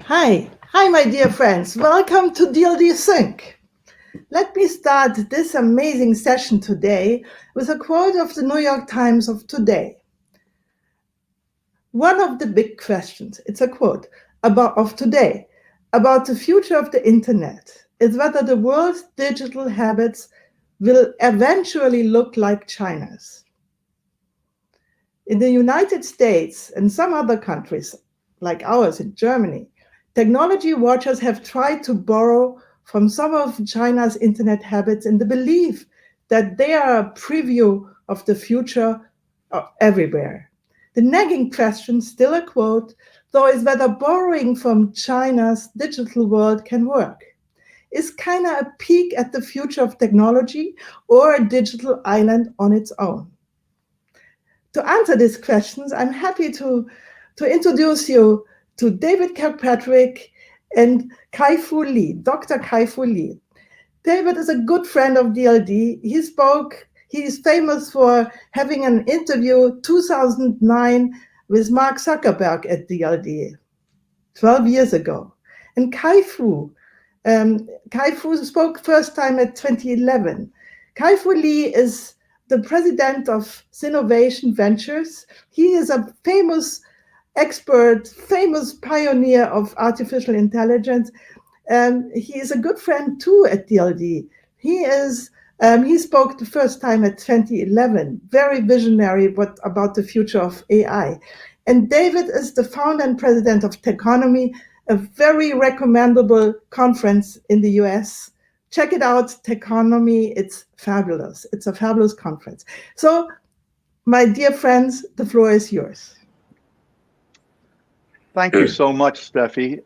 Hi, my dear friends. Welcome to DLD Sync. Let me start this amazing session today with a quote of the New York Times of today. One of the big questions, it's a quote, of today, about the future of the internet is whether the world's digital habits will eventually look like China's. In the United States and some other countries, like ours in Germany, technology watchers have tried to borrow from some of China's internet habits in the belief that they are a preview of the future everywhere. The nagging question, still a quote, though, is whether borrowing from China's digital world can work. Is China a peek at the future of technology or a digital island on its own? To answer these questions, I'm happy to introduce you to David Kirkpatrick and KaiFu Lee, Dr. KaiFu Lee. David is a good friend of DLD. He is famous for having an interview 2009 with Mark Zuckerberg at DLD, 12 years ago. And KaiFu spoke first time at 2011. KaiFu Lee is the president of Sinovation Ventures. He is a famous expert, famous pioneer of artificial intelligence. He is a good friend too at DLD. He spoke the first time at 2011, very visionary about the future of AI. And David is the founder and president of Techonomy, a very recommendable conference in the US. Check it out, Techonomy. It's fabulous. It's a fabulous conference. So, my dear friends, the floor is yours. Thank you so much, Steffi.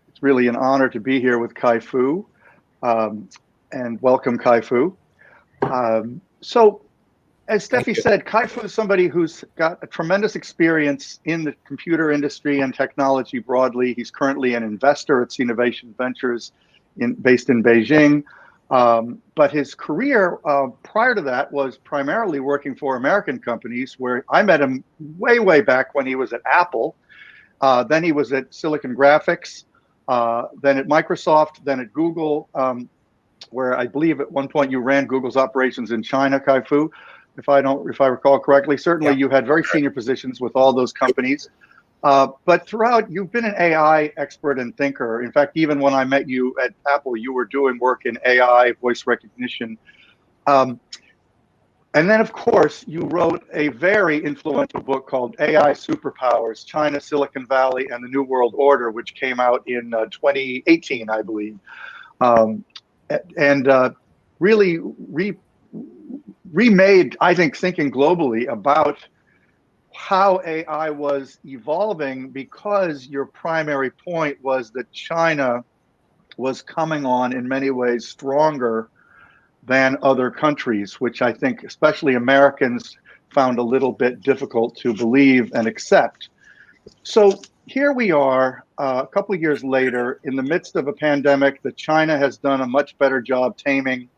It's really an honor to be here with KaiFu, and welcome, KaiFu. So, as Steffi said, KaiFu is somebody who's got a tremendous experience in the computer industry and technology broadly. He's currently an investor at Sinovation Ventures based in Beijing. But his career prior to that was primarily working for American companies, where I met him way back when he was at Apple. Then he was at Silicon Graphics, then at Microsoft, then at Google, where I believe at one point you ran Google's operations in China, KaiFu, if I recall correctly. Certainly, you had very senior positions with all those companies. But throughout, you've been an AI expert and thinker. In fact, even when I met you at Apple, you were doing work in AI, voice recognition. And then, of course, you wrote a very influential book called AI Superpowers, China, Silicon Valley, and the New World Order, which came out in 2018, I believe. Really remade, I think, thinking globally about how AI was evolving, because your primary point was that China was coming on in many ways stronger than other countries, which I think especially Americans found a little bit difficult to believe and accept. So here we are, a couple of years later, in the midst of a pandemic that China has done a much better job taming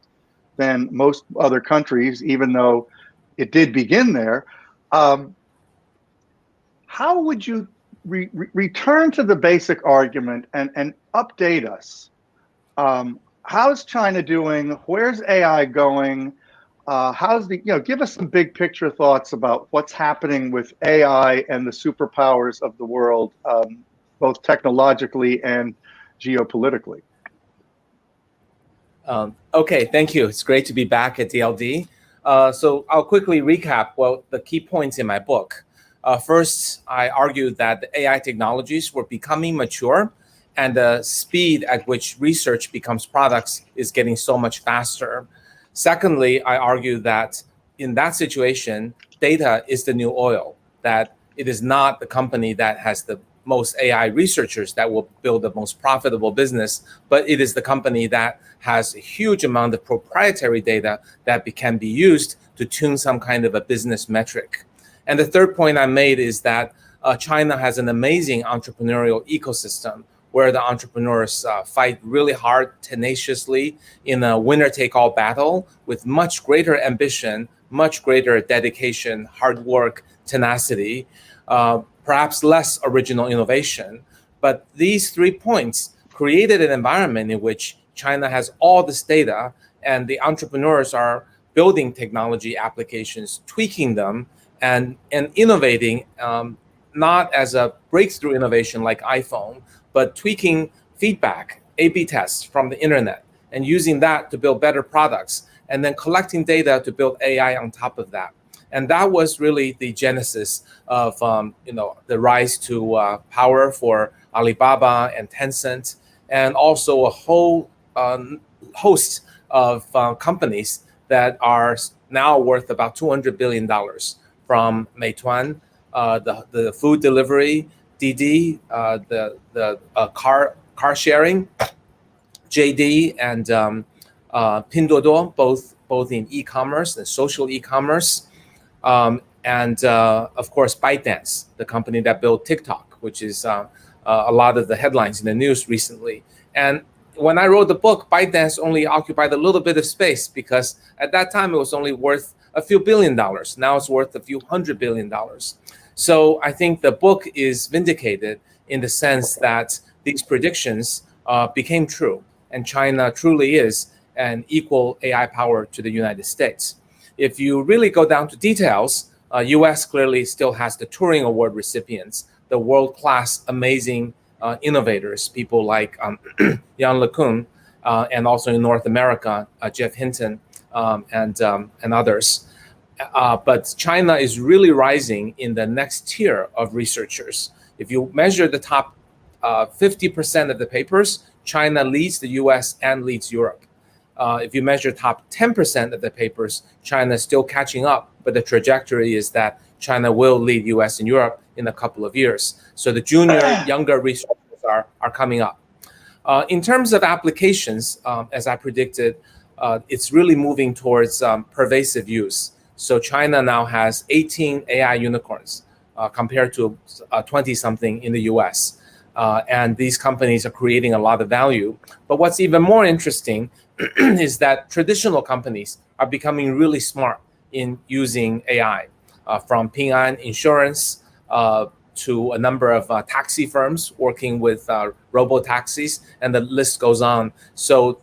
than most other countries, even though it did begin there. How would you return to the basic argument and update us? How's China doing? Where's AI going? Give us some big picture thoughts about what's happening with AI and the superpowers of the world, both technologically and geopolitically. Okay, thank you. It's great to be back at DLD. So I'll quickly recap the key points in my book. First, I argued that the AI technologies were becoming mature, and the speed at which research becomes products is getting so much faster. Secondly, I argue that in that situation, data is the new oil, that it is not the company that has the most AI researchers that will build the most profitable business, but it is the company that has a huge amount of proprietary data that can be used to tune some kind of a business metric. And the third point I made is that China has an amazing entrepreneurial ecosystem where the entrepreneurs fight really hard, tenaciously in a winner-take-all battle with much greater ambition, much greater dedication, hard work, tenacity, perhaps less original innovation, But these 3 points created an environment in which China has all this data, and the entrepreneurs are building technology applications, tweaking them, and innovating, not as a breakthrough innovation like iPhone, but tweaking feedback, A/B tests from the internet, and using that to build better products, and then collecting data to build AI on top of that. And that was really the genesis of the rise to power for Alibaba and Tencent, and also a whole host of companies that are now worth about $200 billion, from Meituan, the food delivery, Didi, the car sharing, JD, and Pinduoduo, both in e-commerce and social e-commerce, and of course ByteDance, the company that built TikTok, which is a lot of the headlines in the news recently. And when I wrote the book, ByteDance only occupied a little bit of space, because at that time it was only worth a few $1 billion. Now it's worth a few $100 billion. So I think the book is vindicated in the sense that these predictions became true, and China truly is an equal AI power to the United States. If you really go down to details, US clearly still has the Turing Award recipients, the world-class, amazing innovators, people like Jan LeCun, and also in North America, Jeff Hinton, and others. But China is really rising in the next tier of researchers. If you measure the top 50% of the papers, China leads the US and leads Europe. If you measure top 10% of the papers, China is still catching up, but the trajectory is that China will lead US and Europe in a couple of years. So the junior, younger researchers are coming up. In terms of applications, as I predicted, it's really moving towards pervasive use. So China now has 18 AI unicorns compared to 20-something in the US. And these companies are creating a lot of value. But what's even more interesting is that traditional companies are becoming really smart in using AI, from Ping An Insurance to a number of taxi firms working with robo-taxis, and the list goes on. So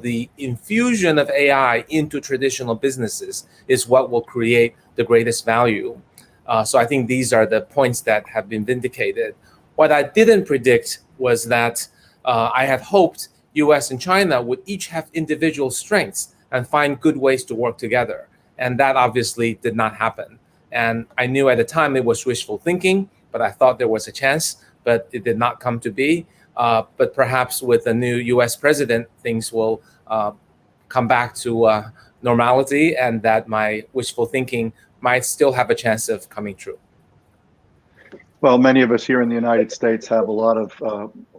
the infusion of AI into traditional businesses is what will create the greatest value. So I think these are the points that have been vindicated. What I didn't predict was that I had hoped US and China would each have individual strengths and find good ways to work together. And that obviously did not happen. And I knew at the time it was wishful thinking, but I thought there was a chance, but it did not come to be. But perhaps with a new US president, things will come back to normality, and that my wishful thinking might still have a chance of coming true. Well, many of us here in the United States have a lot of,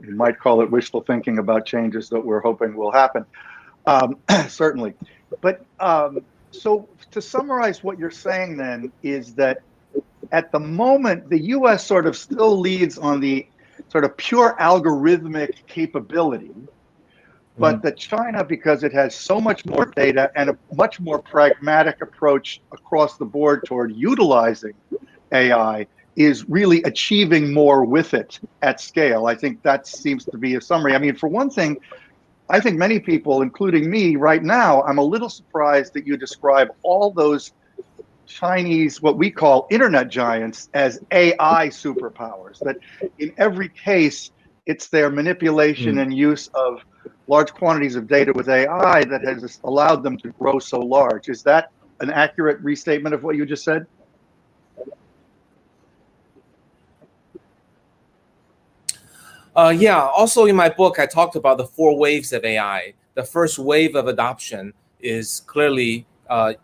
you might call it wishful thinking about changes that we're hoping will happen, certainly. But so to summarize what you're saying then is that at the moment, the US sort of still leads on the sort of pure algorithmic capability, but that China, because it has so much more data and a much more pragmatic approach across the board toward utilizing AI, is really achieving more with it at scale. I think that seems to be a summary. I mean, for one thing, I think many people, including me right now, I'm a little surprised that you describe all those Chinese, what we call internet giants, as AI superpowers, that in every case, it's their manipulation and use of large quantities of data with AI that has allowed them to grow so large. Is that an accurate restatement of what you just said? Yeah, also in my book, I talked about the 4 waves of AI. The first wave of adoption is clearly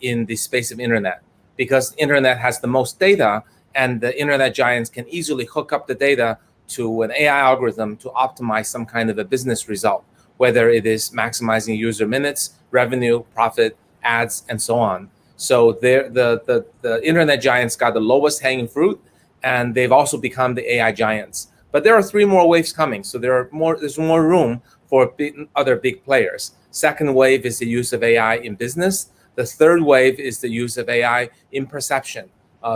in the space of internet, because internet has the most data, and the internet giants can easily hook up the data to an AI algorithm to optimize some kind of a business result, whether it is maximizing user minutes, revenue, profit, ads, and so on. So the internet giants got the lowest hanging fruit, and they've also become the AI giants. But there are 3 more waves coming, so there's more room for other big players. Second wave is the use of AI in business. The third wave is the use of AI in perception,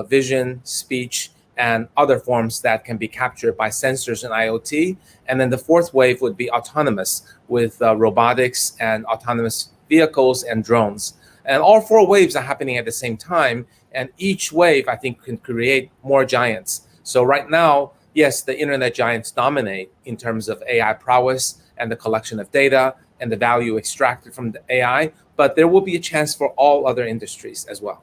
vision, speech, and other forms that can be captured by sensors and IoT. And then the fourth wave would be autonomous with robotics and autonomous vehicles and drones. And all four waves are happening at the same time. And each wave, I think, can create more giants. So right now, yes, the internet giants dominate in terms of AI prowess and the collection of data and the value extracted from the AI, but there will be a chance for all other industries as well.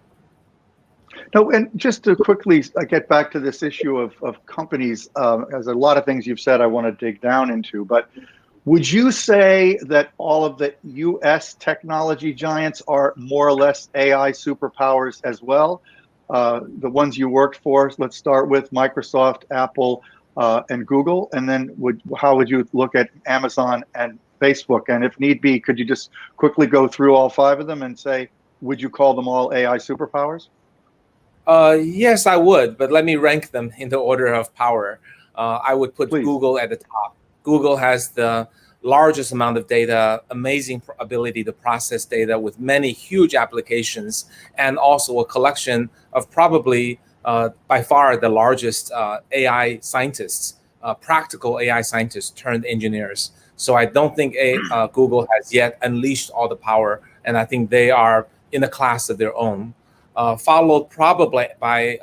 No, and just to quickly get back to this issue of companies, as a lot of things you've said I want to dig down into, but would you say that all of the US technology giants are more or less AI superpowers as well? The ones you worked for, let's start with Microsoft, Apple, and Google, and then how would you look at Amazon and Facebook? And if need be, could you just quickly go through all five of them and say, would you call them all AI superpowers? Yes, I would, but let me rank them in the order of power. I would put Please. Google at the top. Google has the largest amount of data, amazing ability to process data with many huge applications, and also a collection of probably by far the largest AI scientists, practical AI scientists turned engineers. So I don't think Google has yet unleashed all the power, and I think they are in a class of their own. Followed probably by,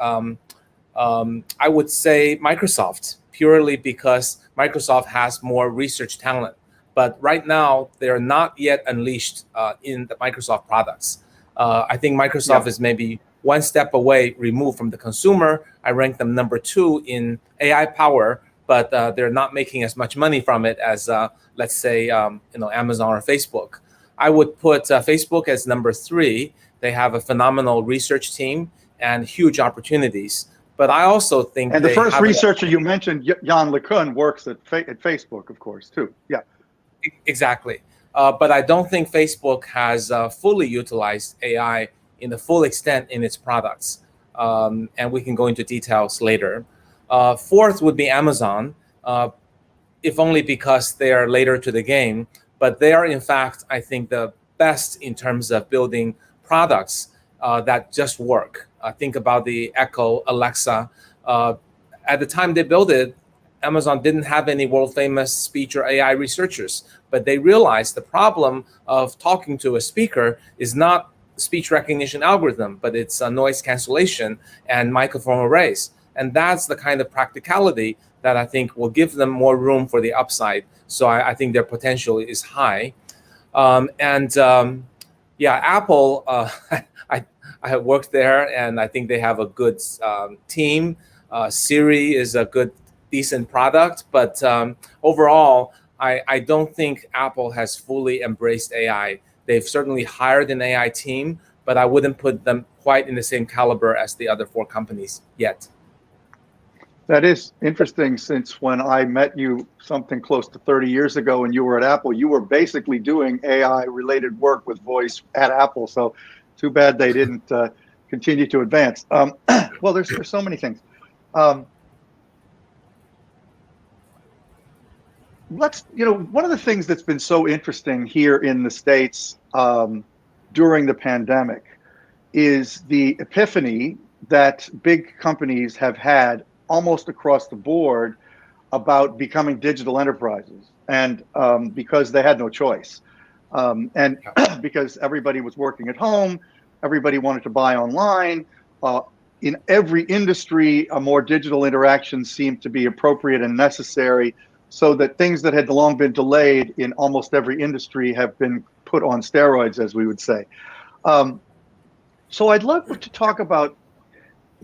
I would say, Microsoft, purely because Microsoft has more research talent. But right now, they're not yet unleashed in the Microsoft products. I think Microsoft is maybe one step away, removed from the consumer. I rank them number 2 in AI power, but they're not making as much money from it as, let's say, Amazon or Facebook. I would put Facebook as number 3. They have a phenomenal research team and huge opportunities. But I also think the first researcher you mentioned, Jan LeCun, works at Facebook, of course, too. Yeah, exactly. But I don't think Facebook has fully utilized AI in the full extent in its products. And we can go into details later. Fourth would be Amazon, if only because they are later to the game. But they are, in fact, I think, the best in terms of building products that just work. Think about the Echo, Alexa. At the time they built it, Amazon didn't have any world-famous speech or AI researchers, but they realized the problem of talking to a speaker is not speech recognition algorithm, but it's a noise cancellation and microphone arrays. And that's the kind of practicality that I think will give them more room for the upside. So I think their potential is high. Apple, I have worked there, and I think they have a good team. Siri is a good, decent product, but overall, I don't think Apple has fully embraced AI. They've certainly hired an AI team, but I wouldn't put them quite in the same caliber as the other 4 companies yet. That is interesting, since when I met you something close to 30 years ago and you were at Apple, you were basically doing AI-related work with voice at Apple. So too bad they didn't continue to advance. Well, there's so many things. One of the things that's been so interesting here in the States during the pandemic is the epiphany that big companies have had almost across the board about becoming digital enterprises, and because they had no choice, and because everybody was working at home, everybody wanted to buy online. In every industry, a more digital interaction seemed to be appropriate and necessary, so that things that had long been delayed in almost every industry have been put on steroids, as we would say. So I'd love to talk about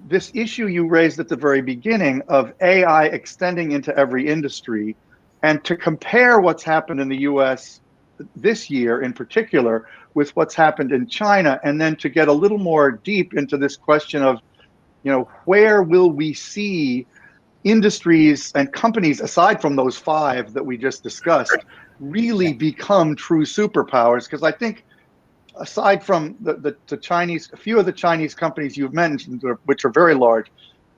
this issue you raised at the very beginning of AI extending into every industry, and to compare what's happened in the US this year in particular with what's happened in China, and then to get a little more deep into this question of, where will we see industries and companies, aside from those 5 that we just discussed, really become true superpowers? Because I think, aside from the Chinese, a few of the Chinese companies you've mentioned, which are very large,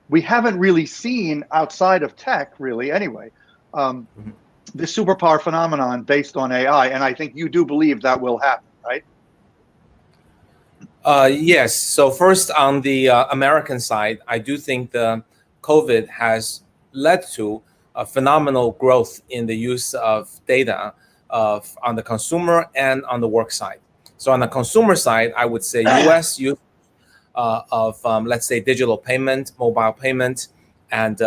we haven't really seen, outside of tech, really anyway, this superpower phenomenon based on AI. And I think you do believe that will happen, right? Yes. So first, on the American side, I do think the COVID has led to a phenomenal growth in the use of data on the consumer and on the work side. So on the consumer side, I would say U.S. use of let's say digital payment, mobile payment, and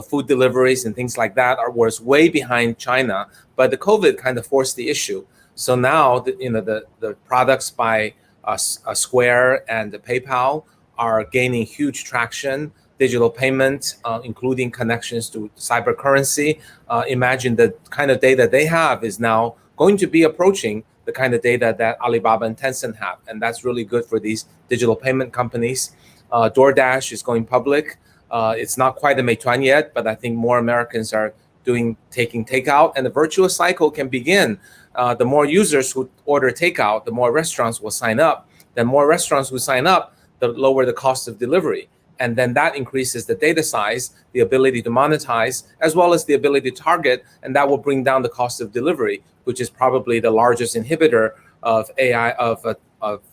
food deliveries and things like that was way behind China. But the COVID kind of forced the issue. So now the products by Square and the PayPal are gaining huge traction. Digital payment, including connections to cyber currency. Imagine the kind of data they have is now going to be approaching the kind of data that Alibaba and Tencent have. And that's really good for these digital payment companies. DoorDash is going public. It's not quite a Meituan yet, but I think more Americans are taking takeout, and the virtuous cycle can begin. The more users who order takeout, the more restaurants will sign up. The more restaurants who sign up, the lower the cost of delivery. And then that increases the data size, the ability to monetize, as well as the ability to target, and that will bring down the cost of delivery, which is probably the largest inhibitor of AI, of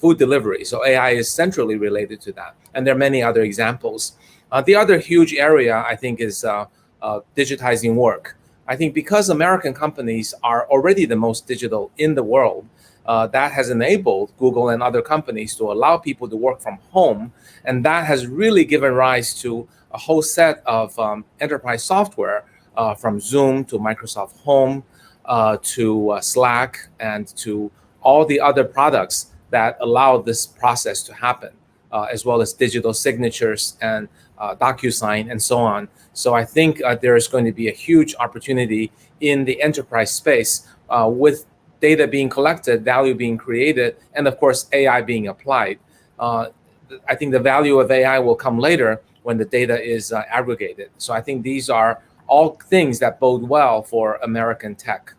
food delivery. So AI is centrally related to that. And there are many other examples. The other huge area, I think, is digitizing work. I think because American companies are already the most digital in the world, that has enabled Google and other companies to allow people to work from home. And that has really given rise to a whole set of enterprise software from Zoom to Microsoft Home to Slack and to all the other products that allow this process to happen, as well as digital signatures and DocuSign and so on. So I think there is going to be a huge opportunity in the enterprise space with data being collected, value being created, and of course, AI being applied. I think the value of AI will come later when the data is aggregated. So I think these are all things that bode well for American tech.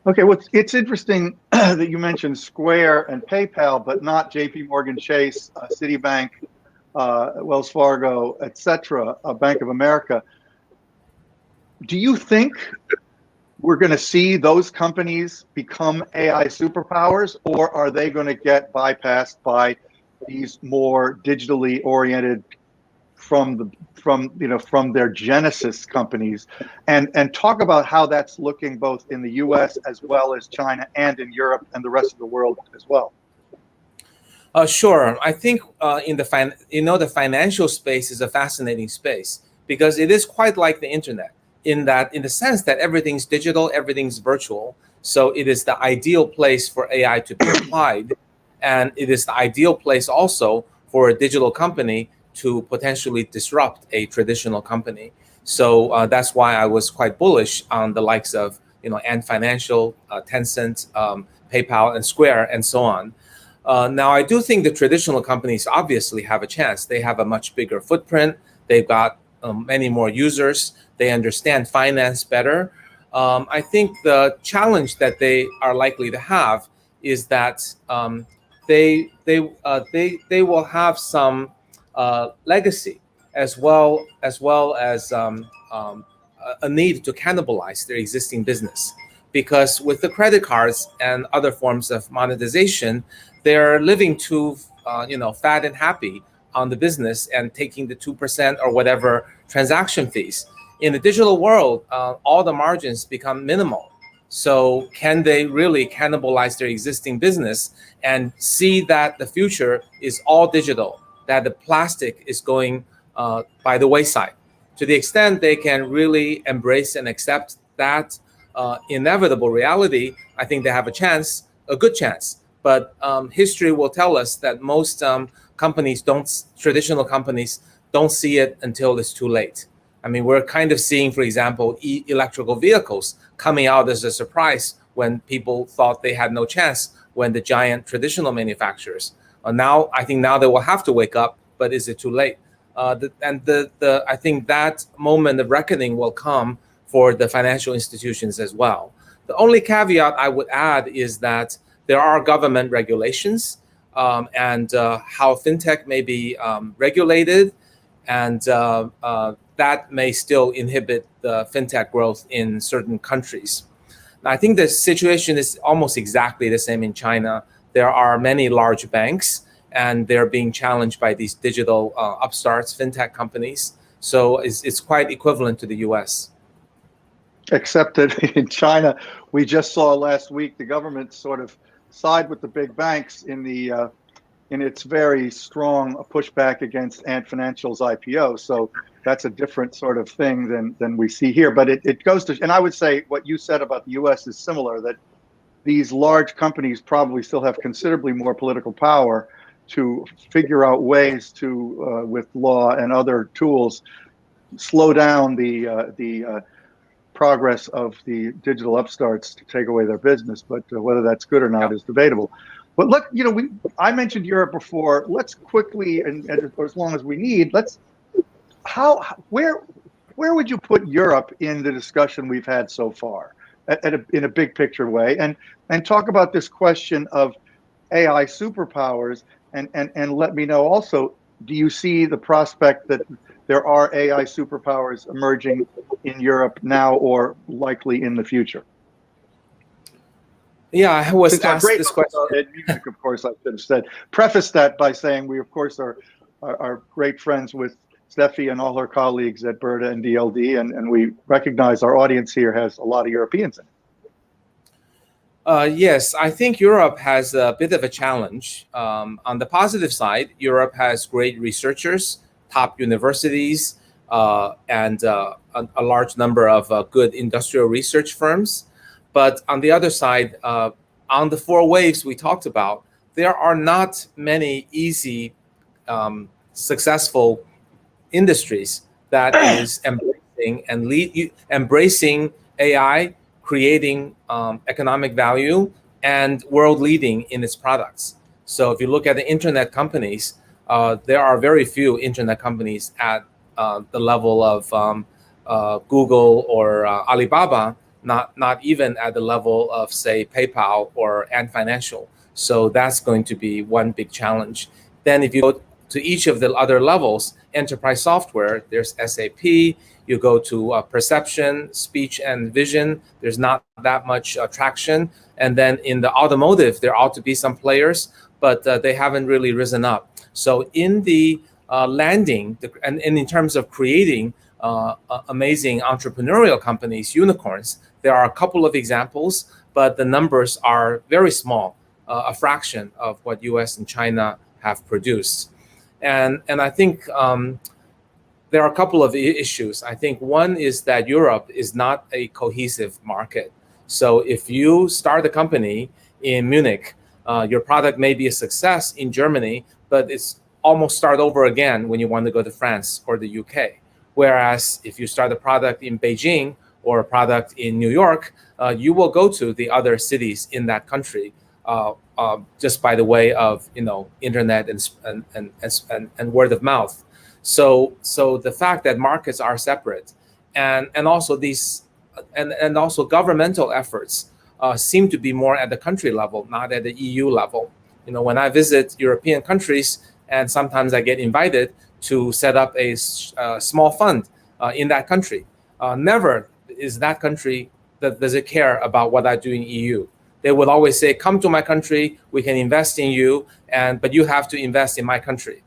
Okay, well, it's interesting that you mentioned Square and PayPal, but not JP Morgan Chase, Citibank, Wells Fargo, etc., Bank of America. Do you think we're going to see those companies become AI superpowers, or are they going to get bypassed by these more digitally oriented from their genesis companies? And talk about how that's looking both in the US as well as China and in Europe and the rest of the world as well. Sure. I think the financial space is a fascinating space because it is quite like the internet in the sense that everything's digital, everything's virtual. So it is the ideal place for AI to be applied. And it is the ideal place also for a digital company to potentially disrupt a traditional company. So that's why I was quite bullish on the likes of Ant Financial, Tencent, PayPal, and Square, and so on. Now, I do think the traditional companies obviously have a chance. They have a much bigger footprint. They've got many more users. They understand finance better. I think the challenge that they are likely to have is that they will have some legacy as well as a need to cannibalize their existing business, because with the credit cards and other forms of monetization, they're living too fat and happy on the business and taking the 2% or whatever transaction fees. In the digital world, all the margins become minimal. So can they really cannibalize their existing business and see that the future is all digital, that the plastic is going by the wayside? To the extent they can really embrace and accept that inevitable reality, I think they have a good chance. But history will tell us that most traditional companies don't see it until it's too late. I mean, we're kind of seeing, for example, electrical vehicles coming out as a surprise when people thought they had no chance when the giant traditional manufacturers. I think now they will have to wake up, but is it too late? I think that moment of reckoning will come for the financial institutions as well. The only caveat I would add is that there are government regulations and how fintech may be regulated, and that may still inhibit the fintech growth in certain countries. Now, I think the situation is almost exactly the same in China. There are many large banks, and they're being challenged by these digital upstarts, fintech companies. So it's quite equivalent to the US. Except that in China, we just saw last week the government sort of side with the big banks in its very strong pushback against Ant Financial's IPO. So that's a different sort of thing than we see here. But it goes to, and I would say what you said about the US is similar, that these large companies probably still have considerably more political power to figure out ways to, with law and other tools, slow down the progress of the digital upstarts to take away their business. But whether that's good or not is debatable. But look, I mentioned Europe before. Let's quickly, and as long as we need, where would you put Europe in the discussion we've had so far, in a big picture way, and talk about this question of AI superpowers, and let me know also, do you see the prospect that there are AI superpowers emerging in Europe now or likely in the future? Yeah, I was asked this question. Music, of course, I should have said. Preface that by saying we, of course, are great friends with Steffi and all her colleagues at BERTA and DLD, and we recognize our audience here has a lot of Europeans in it. Yes, I think Europe has a bit of a challenge. On the positive side, Europe has great researchers, top universities, and a large number of good industrial research firms. But on the other side, on the 4 waves we talked about, there are not many easy, successful industries that is embracing AI, creating economic value, and world leading in its products. So if you look at the internet companies, there are very few internet companies at the level of Google or Alibaba, not even at the level of, say, PayPal or Ant Financial. So that's going to be one big challenge. Then if you go to each of the other levels, enterprise software, there's SAP, you go to perception, speech, and vision, there's not that much traction. And then in the automotive, there ought to be some players, but they haven't really risen up. So in the landing, and in terms of creating amazing entrepreneurial companies, unicorns, there are a couple of examples, but the numbers are very small, a fraction of what US and China have produced. And I think there are a couple of issues. I think one is that Europe is not a cohesive market. So if you start a company in Munich, your product may be a success in Germany, but it's almost start over again when you want to go to France or the UK. Whereas if you start a product in Beijing or a product in New York, you will go to the other cities in that country just by the way of internet and word of mouth. So the fact that markets are separate, and also these and also governmental efforts seem to be more at the country level, not at the EU level. When I visit European countries, and sometimes I get invited to set up a small fund in that country. Never is that country does it care about what I do in EU. They would always say, "Come to my country, we can invest in you, but you have to invest in my country."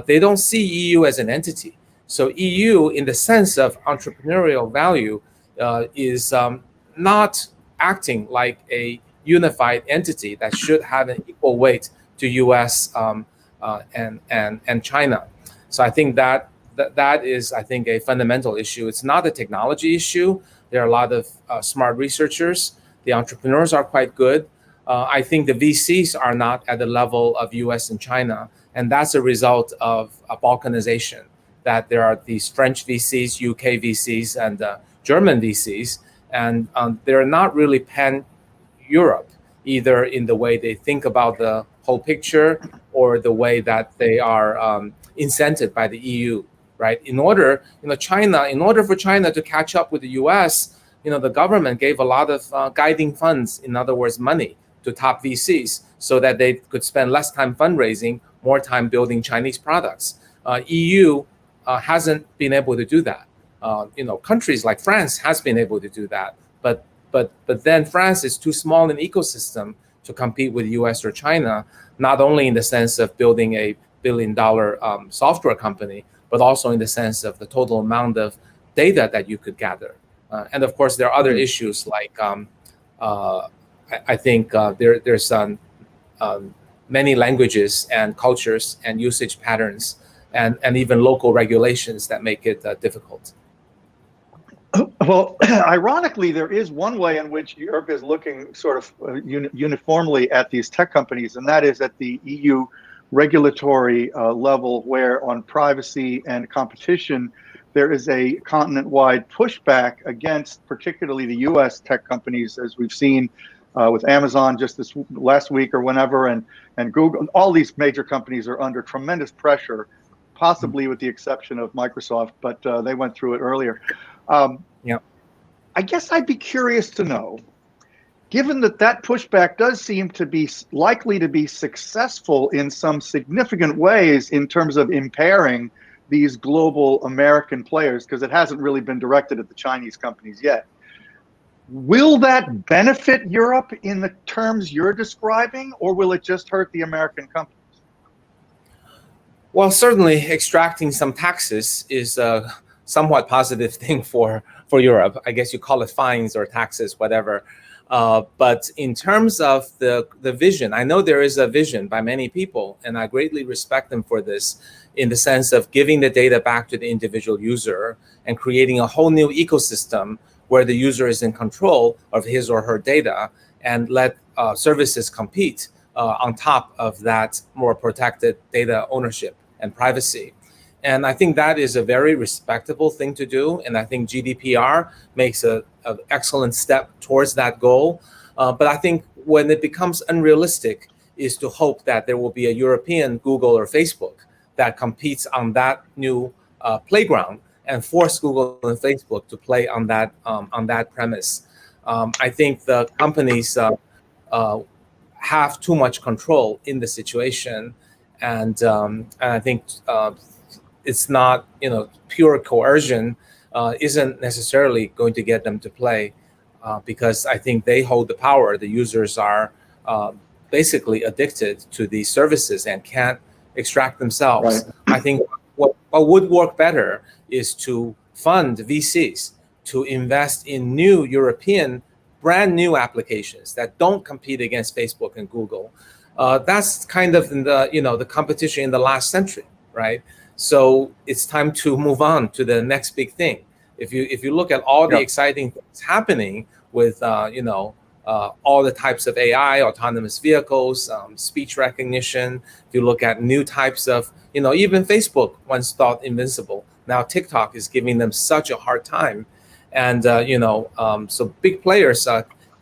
They don't see EU as an entity. So EU, in the sense of entrepreneurial value, is not acting like a unified entity that should have an equal weight to US and China. So I think that is, I think, a fundamental issue. It's not a technology issue. There are a lot of smart researchers. The entrepreneurs are quite good. I think the VCs are not at the level of US and China. And that's a result of a balkanization, that there are these French VCs, UK VCs, and German VCs. And they're not really pan-Europe, either in the way they think about the whole picture or the way that they are incented by the EU, right? In order for China to catch up with the US, the government gave a lot of guiding funds, in other words, money, to top VCs so that they could spend less time fundraising, more time building Chinese products. EU hasn't been able to do that. Countries like France has been able to do that, but then France is too small an ecosystem to compete with US or China, not only in the sense of building a $1 billion software company, but also in the sense of the total amount of data that you could gather. And of course, there are other issues like I think there's many languages and cultures and usage patterns and even local regulations that make it difficult. Well, ironically, there is one way in which Europe is looking sort of uniformly at these tech companies, and that is at the EU regulatory level, where on privacy and competition, there is a continent-wide pushback against particularly the US tech companies, as we've seen with Amazon just this last week or whenever, and Google. All these major companies are under tremendous pressure, possibly with the exception of Microsoft, but they went through it earlier. Yeah, I guess I'd be curious to know, given that that pushback does seem to be likely to be successful in some significant ways in terms of impairing these global American players, because it hasn't really been directed at the Chinese companies yet. Will that benefit Europe in the terms you're describing, or will it just hurt the American companies? well, certainly extracting some taxes is a somewhat positive thing for Europe. I guess you call it fines or taxes, whatever. But in terms of the vision, I know there is a vision by many people, and I greatly respect them for this, in the sense of giving the data back to the individual user and creating a whole new ecosystem where the user is in control of his or her data, and let services compete on top of that more protected data ownership and privacy. And I think that is a very respectable thing to do. And I think GDPR makes an excellent step towards that goal. But I think when it becomes unrealistic is to hope that there will be a European Google or Facebook that competes on that new playground and force Google and Facebook to play on that premise. I think the companies have too much control in the situation. And I think it's not, pure coercion isn't necessarily going to get them to play, because I think they hold the power. The users are basically addicted to these services and can't extract themselves. Right. I think what would work better is to fund VCs to invest in new European, brand new applications that don't compete against Facebook and Google. That's kind of in the competition in the last century, right? So it's time to move on to the next big thing. If you look at all the exciting things happening with all the types of AI, autonomous vehicles, speech recognition. If you look at new types of, even Facebook once thought invincible. Now TikTok is giving them such a hard time. And, so big players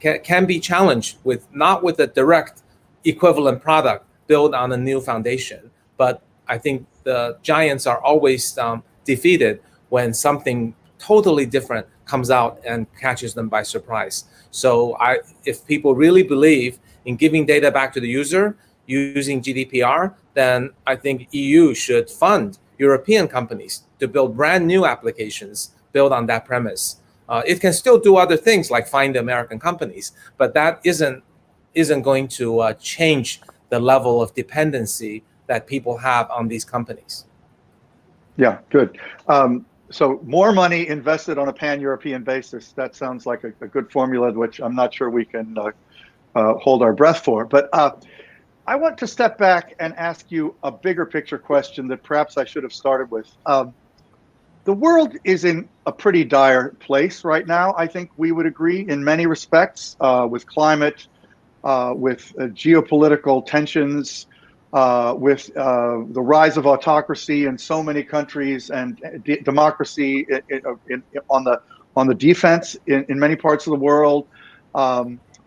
can be challenged not with a direct equivalent product built on a new foundation. But I think the giants are always defeated when something totally different comes out and catches them by surprise. So if people really believe in giving data back to the user using GDPR, then I think EU should fund European companies to build brand new applications built on that premise. It can still do other things like find the American companies, but that isn't going to change the level of dependency that people have on these companies. Yeah, good. So more money invested on a pan-European basis, that sounds like a good formula, which I'm not sure we can hold our breath for. But I want to step back and ask you a bigger picture question that perhaps I should have started with. The world is in a pretty dire place right now, I think we would agree, in many respects, with climate, with geopolitical tensions, with the rise of autocracy in so many countries, and democracy on the defense in many parts of the world,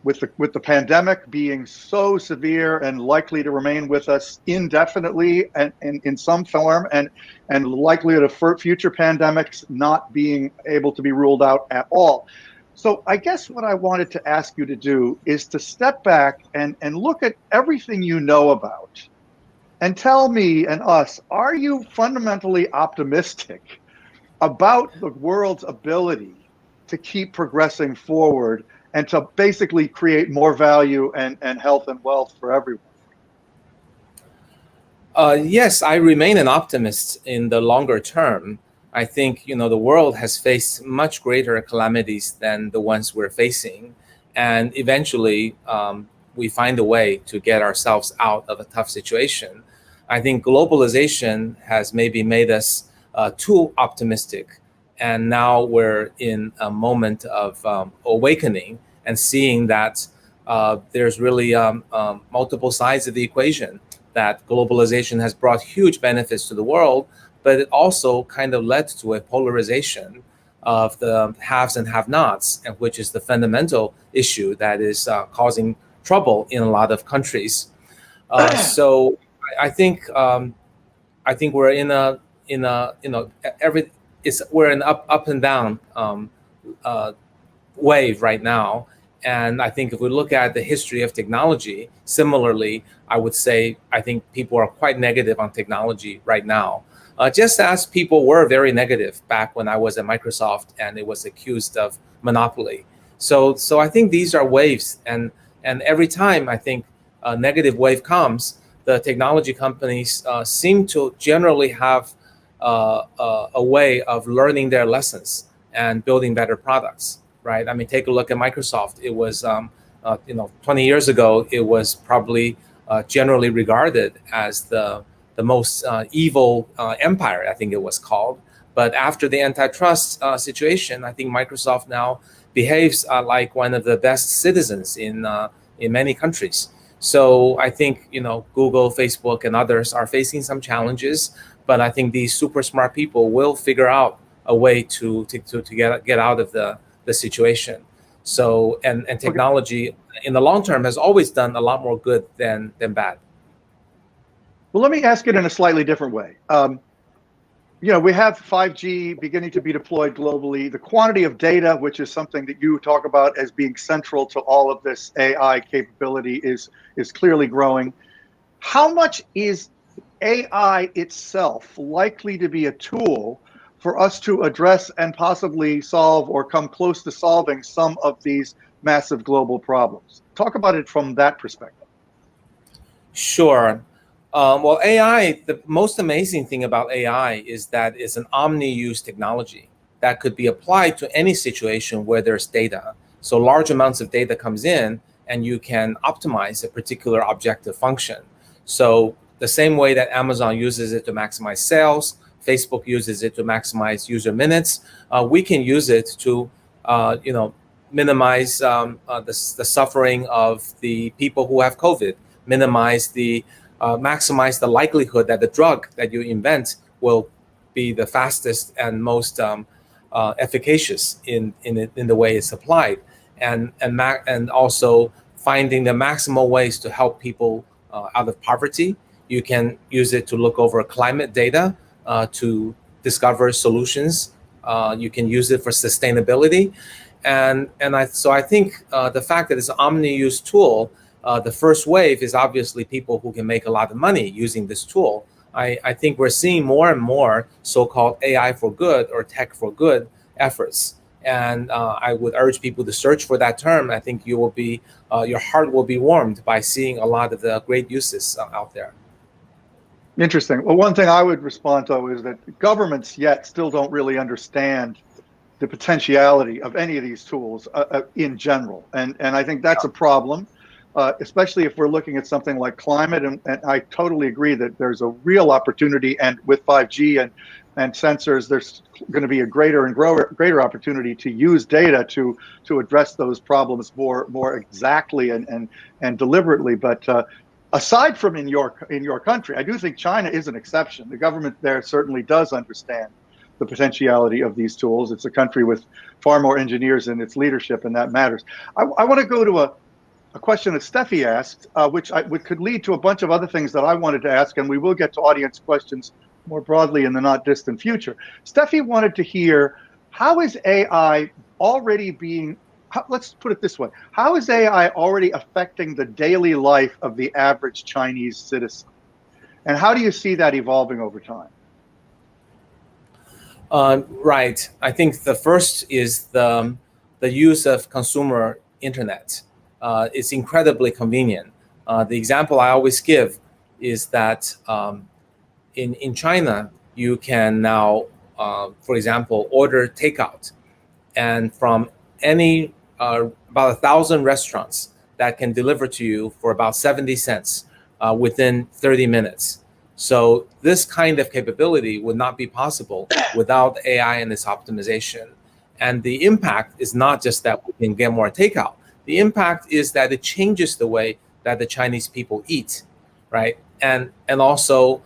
with the pandemic being so severe and likely to remain with us indefinitely and in some form, and likelihood of future pandemics not being able to be ruled out at all. So I guess what I wanted to ask you to do is to step back and look at everything you know about and tell me and us, are you fundamentally optimistic about the world's ability to keep progressing forward and to basically create more value and health and wealth for everyone? Yes, I remain an optimist in the longer term. I think the world has faced much greater calamities than the ones we're facing, and eventually we find a way to get ourselves out of a tough situation. I think globalization has maybe made us too optimistic, and now we're in a moment of awakening and seeing that there's really multiple sides of the equation, that globalization has brought huge benefits to the world, but it also kind of led to a polarization of the haves and have-nots, and which is the fundamental issue that is causing trouble in a lot of countries. So I think we're in a we're in up and down wave right now. And I think if we look at the history of technology, similarly, I would say I think people are quite negative on technology right now. Just as people were very negative back when I was at Microsoft and it was accused of monopoly. So I think these are waves, and every time I think a negative wave comes, the technology companies seem to generally have a way of learning their lessons and building better products. Right? I mean, take a look at Microsoft. It was, 20 years ago, it was probably generally regarded as the most evil empire, I think it was called. But after the antitrust situation, I think Microsoft now behaves like one of the best citizens in many countries. So I think Google, Facebook, and others are facing some challenges, but I think these super smart people will figure out a way to get out of the situation. So and technology in the long term has always done a lot more good than bad. Well, let me ask it in a slightly different way. We have 5G beginning to be deployed globally. The quantity of data, which is something that you talk about as being central to all of this AI capability, is clearly growing. How much is AI itself likely to be a tool for us to address and possibly solve or come close to solving some of these massive global problems? Talk about it from that perspective. Sure. Well, AI, the most amazing thing about AI is that it's an omni-use technology that could be applied to any situation where there's data. So large amounts of data comes in and you can optimize a particular objective function. So the same way that Amazon uses it to maximize sales, Facebook uses it to maximize user minutes, we can use it to minimize the suffering of the people who have COVID, maximize the likelihood that the drug that you invent will be the fastest and most efficacious in the way it's applied, and also finding the maximal ways to help people out of poverty. You can use it to look over climate data to discover solutions. You can use it for sustainability, so I think the fact that it's an omni-use tool. The first wave is obviously people who can make a lot of money using this tool. I think we're seeing more and more so-called AI for good or tech for good efforts. And I would urge people to search for that term. I think you will be, your heart will be warmed by seeing a lot of the great uses out there. Interesting. Well, one thing I would respond to is that governments yet still don't really understand the potentiality of any of these tools in general. And I think that's a problem. Especially if we're looking at something like climate, and I totally agree that there's a real opportunity, and with 5G and sensors, there's going to be a greater and greater opportunity to use data to address those problems more exactly and deliberately. But aside from in your country, I do think China is an exception. The government there certainly does understand the potentiality of these tools. It's a country with far more engineers in its leadership, and that matters. I want to go to a question that Steffi asked, which could lead to a bunch of other things that I wanted to ask, and we will get to audience questions more broadly in the not distant future. Steffi wanted to hear, how is AI already let's put it this way, how is AI already affecting the daily life of the average Chinese citizen? And how do you see that evolving over time? Right. I think the first is the use of consumer internet. It's incredibly convenient. The example I always give is that in China, you can now, for example, order takeout, and from any about 1,000 restaurants that can deliver to you for about 70 cents within 30 minutes. So this kind of capability would not be possible without AI and its optimization. And the impact is not just that we can get more takeout. The impact is that it changes the way that the Chinese people eat, right? And also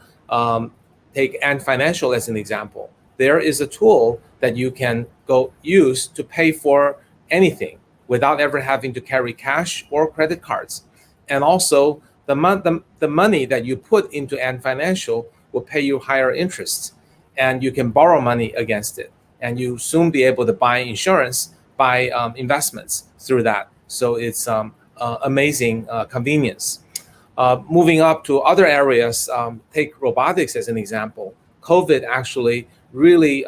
take Ant Financial as an example. There is a tool that you can go use to pay for anything without ever having to carry cash or credit cards. And also the money that you put into Ant Financial will pay you higher interest, and you can borrow money against it. And you soon be able to buy insurance, buy investments through that. So it's amazing convenience. Moving up to other areas, take robotics as an example. COVID actually really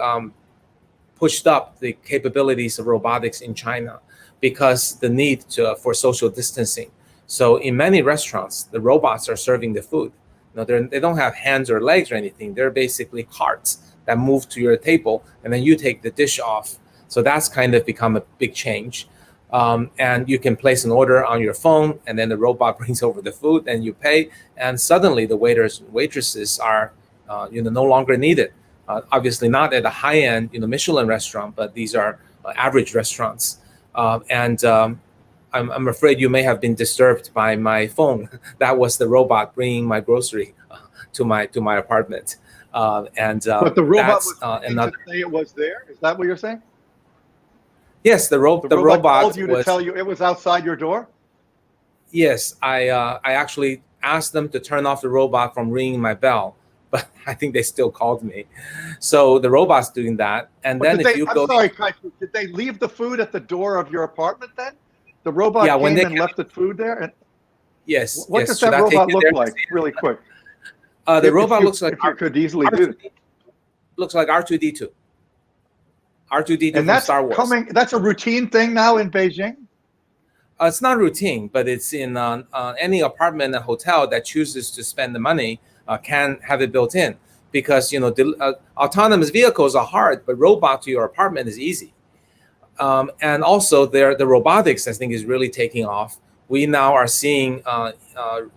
pushed up the capabilities of robotics in China because the need for social distancing. So in many restaurants, the robots are serving the food. They don't have hands or legs or anything. They're basically carts that move to your table, and then you take the dish off. So that's kind of become a big change. And you can place an order on your phone, and then the robot brings over the food, and you pay. And suddenly, the waiters and waitresses are, no longer needed. Obviously, not at a high-end, Michelin restaurant, but these are average restaurants. I'm afraid you may have been disturbed by my phone. That was the robot bringing my grocery to my apartment. But the robot was to say it was there. Is that what you're saying? Yes, the robot called you to tell you it was outside your door. Yes, I actually asked them to turn off the robot from ringing my bell, but I think they still called me. So the robot's doing that, and then if you go. I'm sorry, KaiFu, did they leave the food at the door of your apartment then? The robot came and left the food there. And yes. What does that robot look like? Really quick. The robot looks like. If you could easily do it. Looks like R2D2. R2D2 and from Star Wars. That's a routine thing now in Beijing? It's not routine, but it's in any apartment and hotel that chooses to spend the money can have it built in. Because autonomous vehicles are hard, but robot to your apartment is easy. And also the robotics, I think, is really taking off. We now are seeing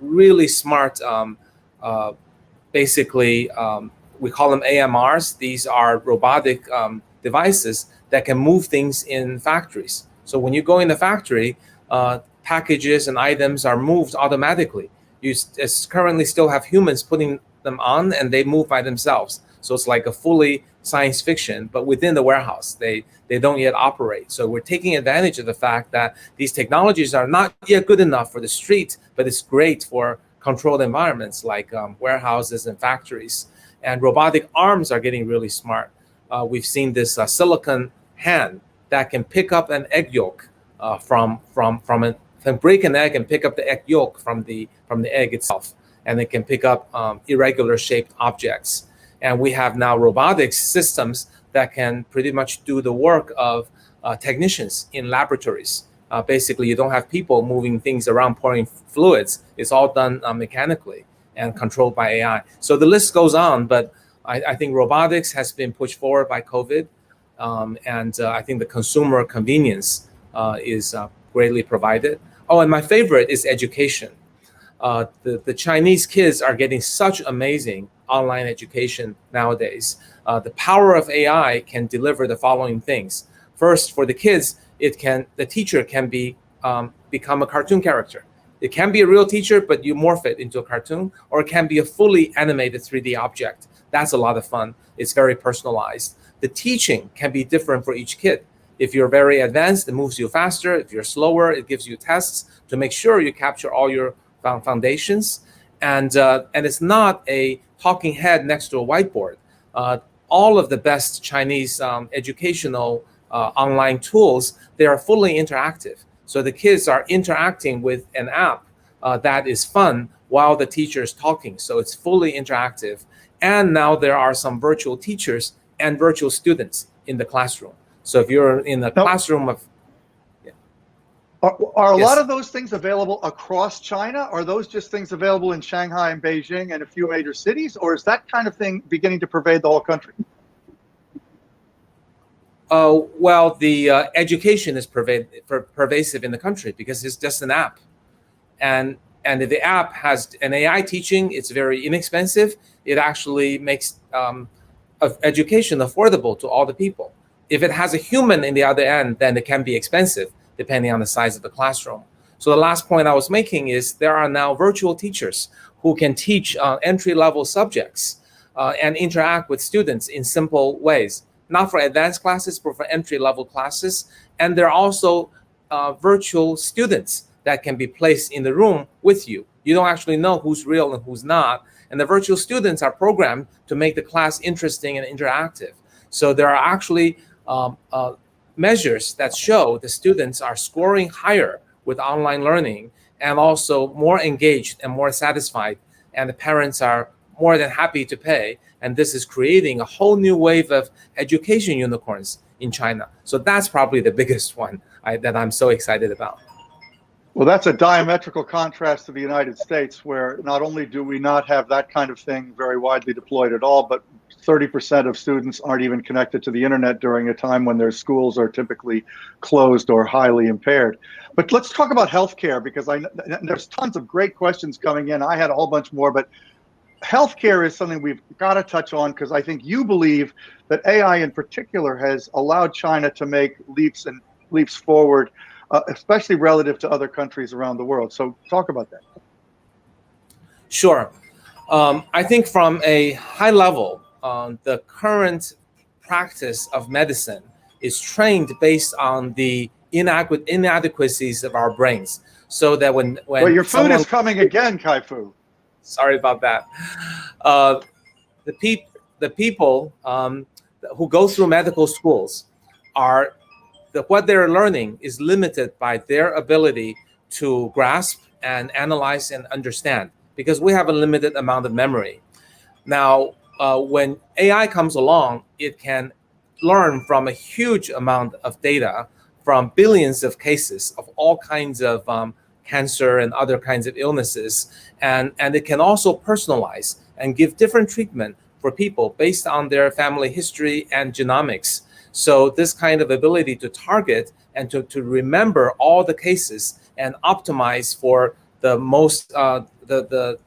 really smart, basically, we call them AMRs. These are robotic devices that can move things in factories. So when you go in the factory, packages and items are moved automatically. You currently still have humans putting them on, and they move by themselves. So it's like a fully science fiction, but within the warehouse, they don't yet operate. So we're taking advantage of the fact that these technologies are not yet good enough for the street, but it's great for controlled environments like warehouses and factories. And robotic arms are getting really smart. We've seen this silicon hand that can pick up an egg yolk can break an egg and pick up the egg yolk from the egg itself, and it can pick up irregular shaped objects. And we have now robotics systems that can pretty much do the work of technicians in laboratories. Basically, you don't have people moving things around, pouring fluids. It's all done mechanically and controlled by AI. So the list goes on, but I think robotics has been pushed forward by COVID. And I think the consumer convenience is greatly provided. Oh, and my favorite is education. The Chinese kids are getting such amazing online education nowadays. The power of AI can deliver the following things. First, for the kids, the teacher can become a cartoon character. It can be a real teacher, but you morph it into a cartoon, or it can be a fully animated 3D object. That's a lot of fun. It's very personalized. The teaching can be different for each kid. If you're very advanced, it moves you faster. If you're slower, it gives you tests to make sure you capture all your foundations. And it's not a talking head next to a whiteboard. All of the best Chinese educational online tools, they are fully interactive. So the kids are interacting with an app that is fun while the teacher is talking. So it's fully interactive. And now there are some virtual teachers and virtual students in the classroom. So if you're in a classroom of... Are a Yes. lot of those things available across China? Are those just things available in Shanghai and Beijing and a few major cities? Or is that kind of thing beginning to pervade the whole country? Well, the education is pervasive in the country because it's just an app. And if the app has an AI teaching, it's very inexpensive. It actually makes education affordable to all the people. If it has a human in the other end, then it can be expensive, depending on the size of the classroom. So the last point I was making is there are now virtual teachers who can teach entry-level subjects and interact with students in simple ways, not for advanced classes, but for entry-level classes. And there are also virtual students that can be placed in the room with you. You don't actually know who's real and who's not. And the virtual students are programmed to make the class interesting and interactive. So there are actually measures that show the students are scoring higher with online learning and also more engaged and more satisfied. And the parents are more than happy to pay. And this is creating a whole new wave of education unicorns in China. So that's probably the biggest one that I'm so excited about. Well, that's a diametrical contrast to the United States, where not only do we not have that kind of thing very widely deployed at all, but 30% of students aren't even connected to the internet during a time when their schools are typically closed or highly impaired. But let's talk about healthcare, because there's tons of great questions coming in. I had a whole bunch more, but healthcare is something we've got to touch on, because I think you believe that AI in particular has allowed China to make leaps forward, especially relative to other countries around the world. So talk about that. Sure. I think from a high level, the current practice of medicine is trained based on the inadequacies of our brains. So that when well, your food is coming again, KaiFu. Sorry about that. The people who go through medical schools are what they're learning is limited by their ability to grasp and analyze and understand, because we have a limited amount of memory. Now, when AI comes along, it can learn from a huge amount of data from billions of cases of all kinds of cancer and other kinds of illnesses. And it can also personalize and give different treatment for people based on their family history and genomics. So this kind of ability to target and to remember all the cases and optimize for the most the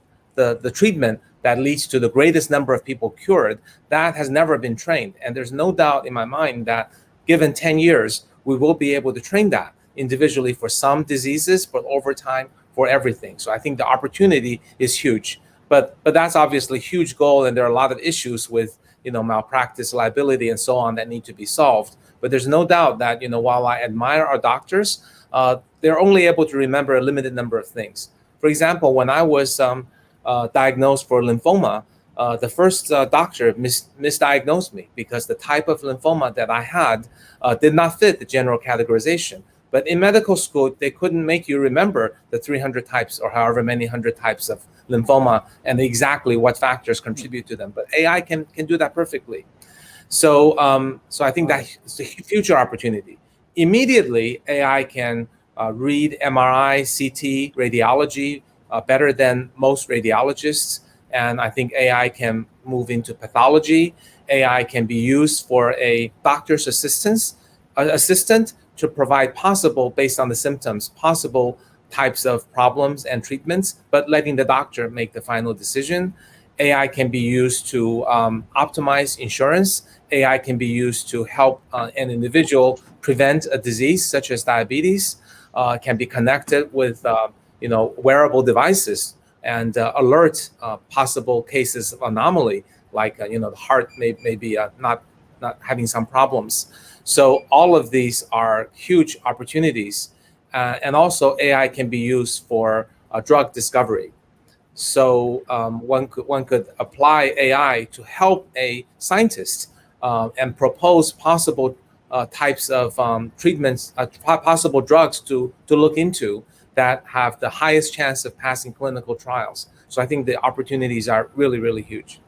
treatment that leads to the greatest number of people cured, that has never been trained. And there's no doubt in my mind that given 10 years, we will be able to train that individually for some diseases, but over time for everything. So I think the opportunity is huge. But that's obviously a huge goal, and there are a lot of issues with malpractice, liability, and so on that need to be solved. But there's no doubt that while I admire our doctors, they're only able to remember a limited number of things. For example, when I was diagnosed for lymphoma, the first doctor misdiagnosed me because the type of lymphoma that I had did not fit the general categorization. But in medical school, they couldn't make you remember the 300 types or however many hundred types of lymphoma and exactly what factors contribute to them. But AI can do that perfectly. So I think that's a future opportunity. Immediately, AI can read MRI, CT, radiology better than most radiologists. And I think AI can move into pathology. AI can be used for a doctor's assistant to provide possible, based on the symptoms, possible types of problems and treatments, but letting the doctor make the final decision. AI can be used to optimize insurance. AI can be used to help an individual prevent a disease such as diabetes. Can be connected with wearable devices and alert possible cases of anomaly, like the heart may be not having some problems. So all of these are huge opportunities, and also AI can be used for drug discovery. So one could apply AI to help a scientist and propose possible types of treatments, possible drugs to look into that have the highest chance of passing clinical trials. So I think the opportunities are really, really huge.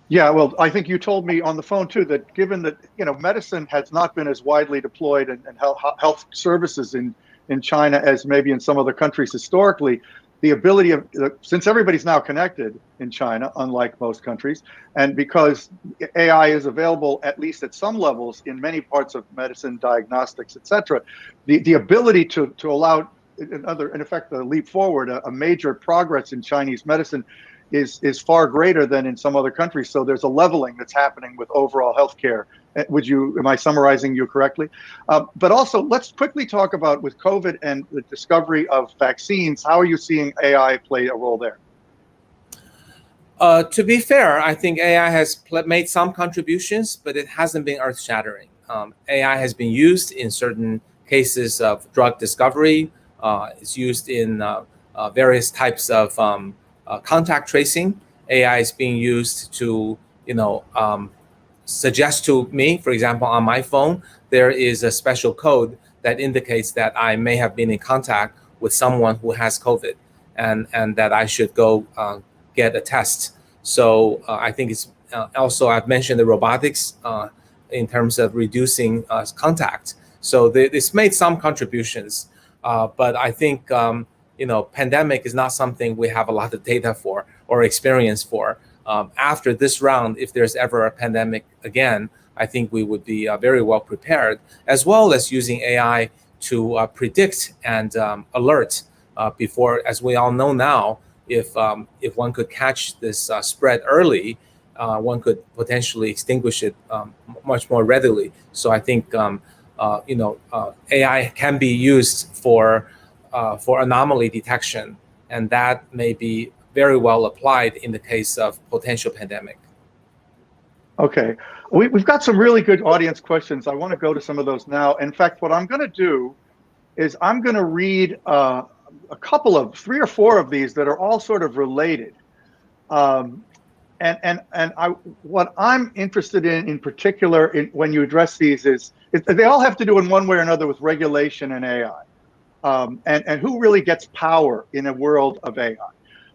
Yeah, well, I think you told me on the phone too that given that medicine has not been as widely deployed and health services in in China as maybe in some other countries historically. The ability of, since everybody's now connected in China, unlike most countries, and because AI is available at least at some levels in many parts of medicine, diagnostics, etc., the ability to allow in effect, a leap forward, a major progress in Chinese medicine is far greater than in some other countries. So there's a leveling that's happening with overall healthcare. Am I summarizing you correctly? But also, let's quickly talk about with COVID and the discovery of vaccines. How are you seeing AI play a role there? To be fair, I think AI has made some contributions, but it hasn't been earth-shattering. AI has been used in certain cases of drug discovery. It's used in various types of contact tracing. AI is being used to, suggest to me, for example, on my phone, there is a special code that indicates that I may have been in contact with someone who has COVID, and that I should go get a test. So I think it's also, I've mentioned the robotics in terms of reducing contact. So it's made some contributions, but I think pandemic is not something we have a lot of data for or experience for. After this round, if there's ever a pandemic again, I think we would be very well prepared, as well as using AI to predict and alert before, as we all know now, if one could catch this spread early, one could potentially extinguish it much more readily. So I think AI can be used for anomaly detection, and that may be very well applied in the case of potential pandemic. Okay, we've got some really good audience questions. I want to go to some of those now. In fact, what I'm going to do is I'm going to read a couple of 3 or 4 of these that are all sort of related. What I'm interested in particular, when you address these, is they all have to do in one way or another with regulation and AI, and who really gets power in a world of AI.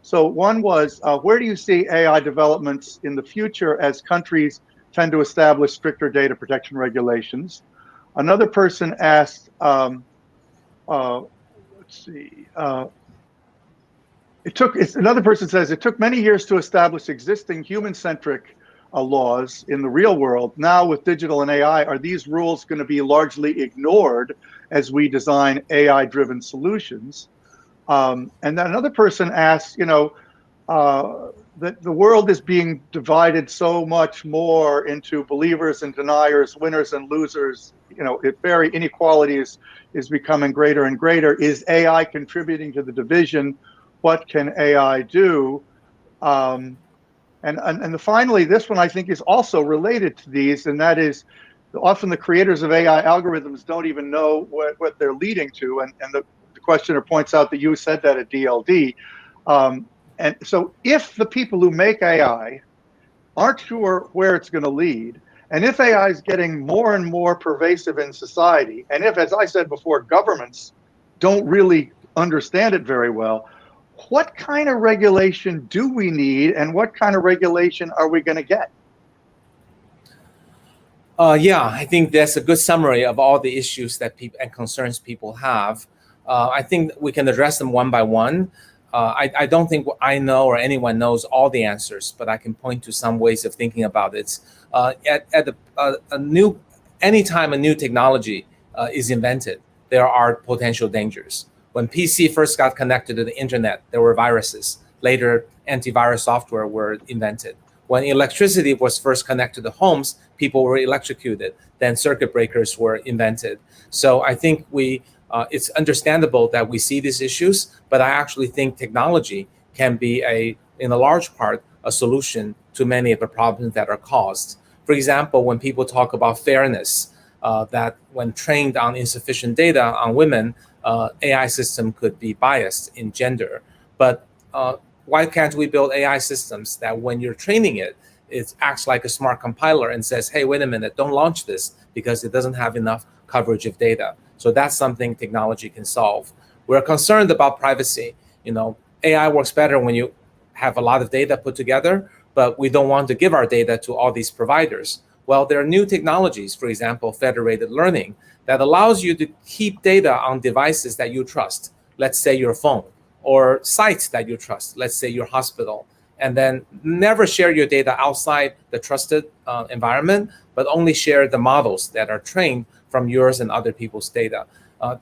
So one was, where do you see AI developments in the future as countries tend to establish stricter data protection regulations? Another person asked, another person says, it took many years to establish existing human-centric laws in the real world. Now with digital and AI, are these rules going to be largely ignored as we design AI-driven solutions? And then another person asks, that the world is being divided so much more into believers and deniers, winners and losers. Inequality is becoming greater and greater. Is AI contributing to the division? What can AI do? And finally, this one I think is also related to these, and that is often the creators of AI algorithms don't even know what they're leading to. And the questioner points out that you said that at DLD. And so if the people who make AI aren't sure where it's going to lead, and if AI is getting more and more pervasive in society, and if, as I said before, governments don't really understand it very well, what kind of regulation do we need, and what kind of regulation are we going to get? Yeah, I think that's a good summary of all the issues that people and concerns people have. I think we can address them one by one. I don't think I know or anyone knows all the answers, but I can point to some ways of thinking about it. Anytime a new technology is invented, there are potential dangers. When PC first got connected to the internet, there were viruses. Later, antivirus software were invented. When electricity was first connected to homes, people were electrocuted. Then circuit breakers were invented. So I think it's understandable that we see these issues, but I actually think technology can be in a large part, a solution to many of the problems that are caused. For example, when people talk about fairness, that when trained on insufficient data on women, AI system could be biased in gender. But why can't we build AI systems that when you're training it, it acts like a smart compiler and says, hey, wait a minute, don't launch this because it doesn't have enough coverage of data. So that's something technology can solve. We're concerned about privacy. AI works better when you have a lot of data put together, but we don't want to give our data to all these providers. Well, there are new technologies, for example, federated learning, that allows you to keep data on devices that you trust, let's say your phone, or sites that you trust, let's say your hospital, and then never share your data outside the trusted environment, but only share the models that are trained from yours and other people's data.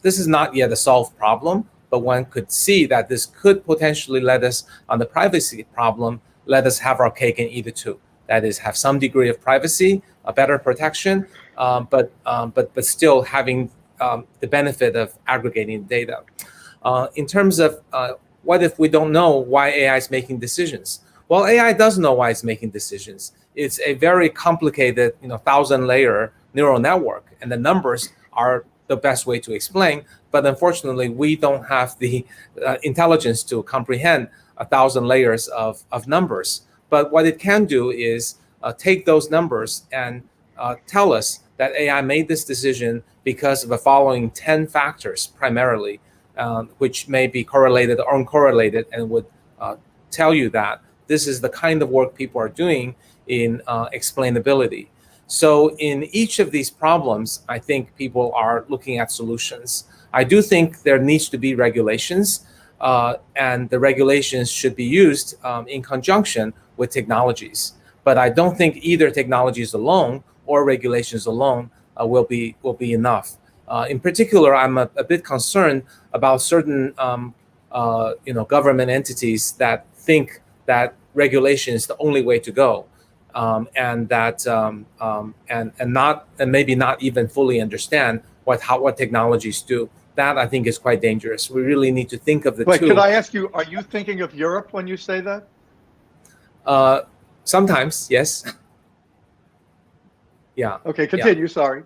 This is not yet a solved problem, but one could see that this could potentially let us, on the privacy problem, let us have our cake and eat it too. That is, have some degree of privacy, a better protection, but still having the benefit of aggregating data. In terms of what if we don't know why AI is making decisions? Well, AI does know why it's making decisions. It's a very complicated, 1,000-layer neural network, and the numbers are the best way to explain. But unfortunately, we don't have the intelligence to comprehend 1,000 layers of numbers. But what it can do is take those numbers and tell us that AI made this decision because of the following 10 factors primarily, which may be correlated or uncorrelated, and would tell you that this is the kind of work people are doing in explainability. So in each of these problems, I think people are looking at solutions. I do think there needs to be regulations, and the regulations should be used in conjunction with technologies. But I don't think either technologies alone or regulations alone will be enough. In particular, I'm a bit concerned about certain government entities that think that regulation is the only way to go, and maybe not even fully understand what technologies do. That I think is quite dangerous. We really need to think of the two. Wait, could I ask you, are you thinking of Europe when you say that? Sometimes, yes. Yeah. Okay, continue. Yeah. Sorry.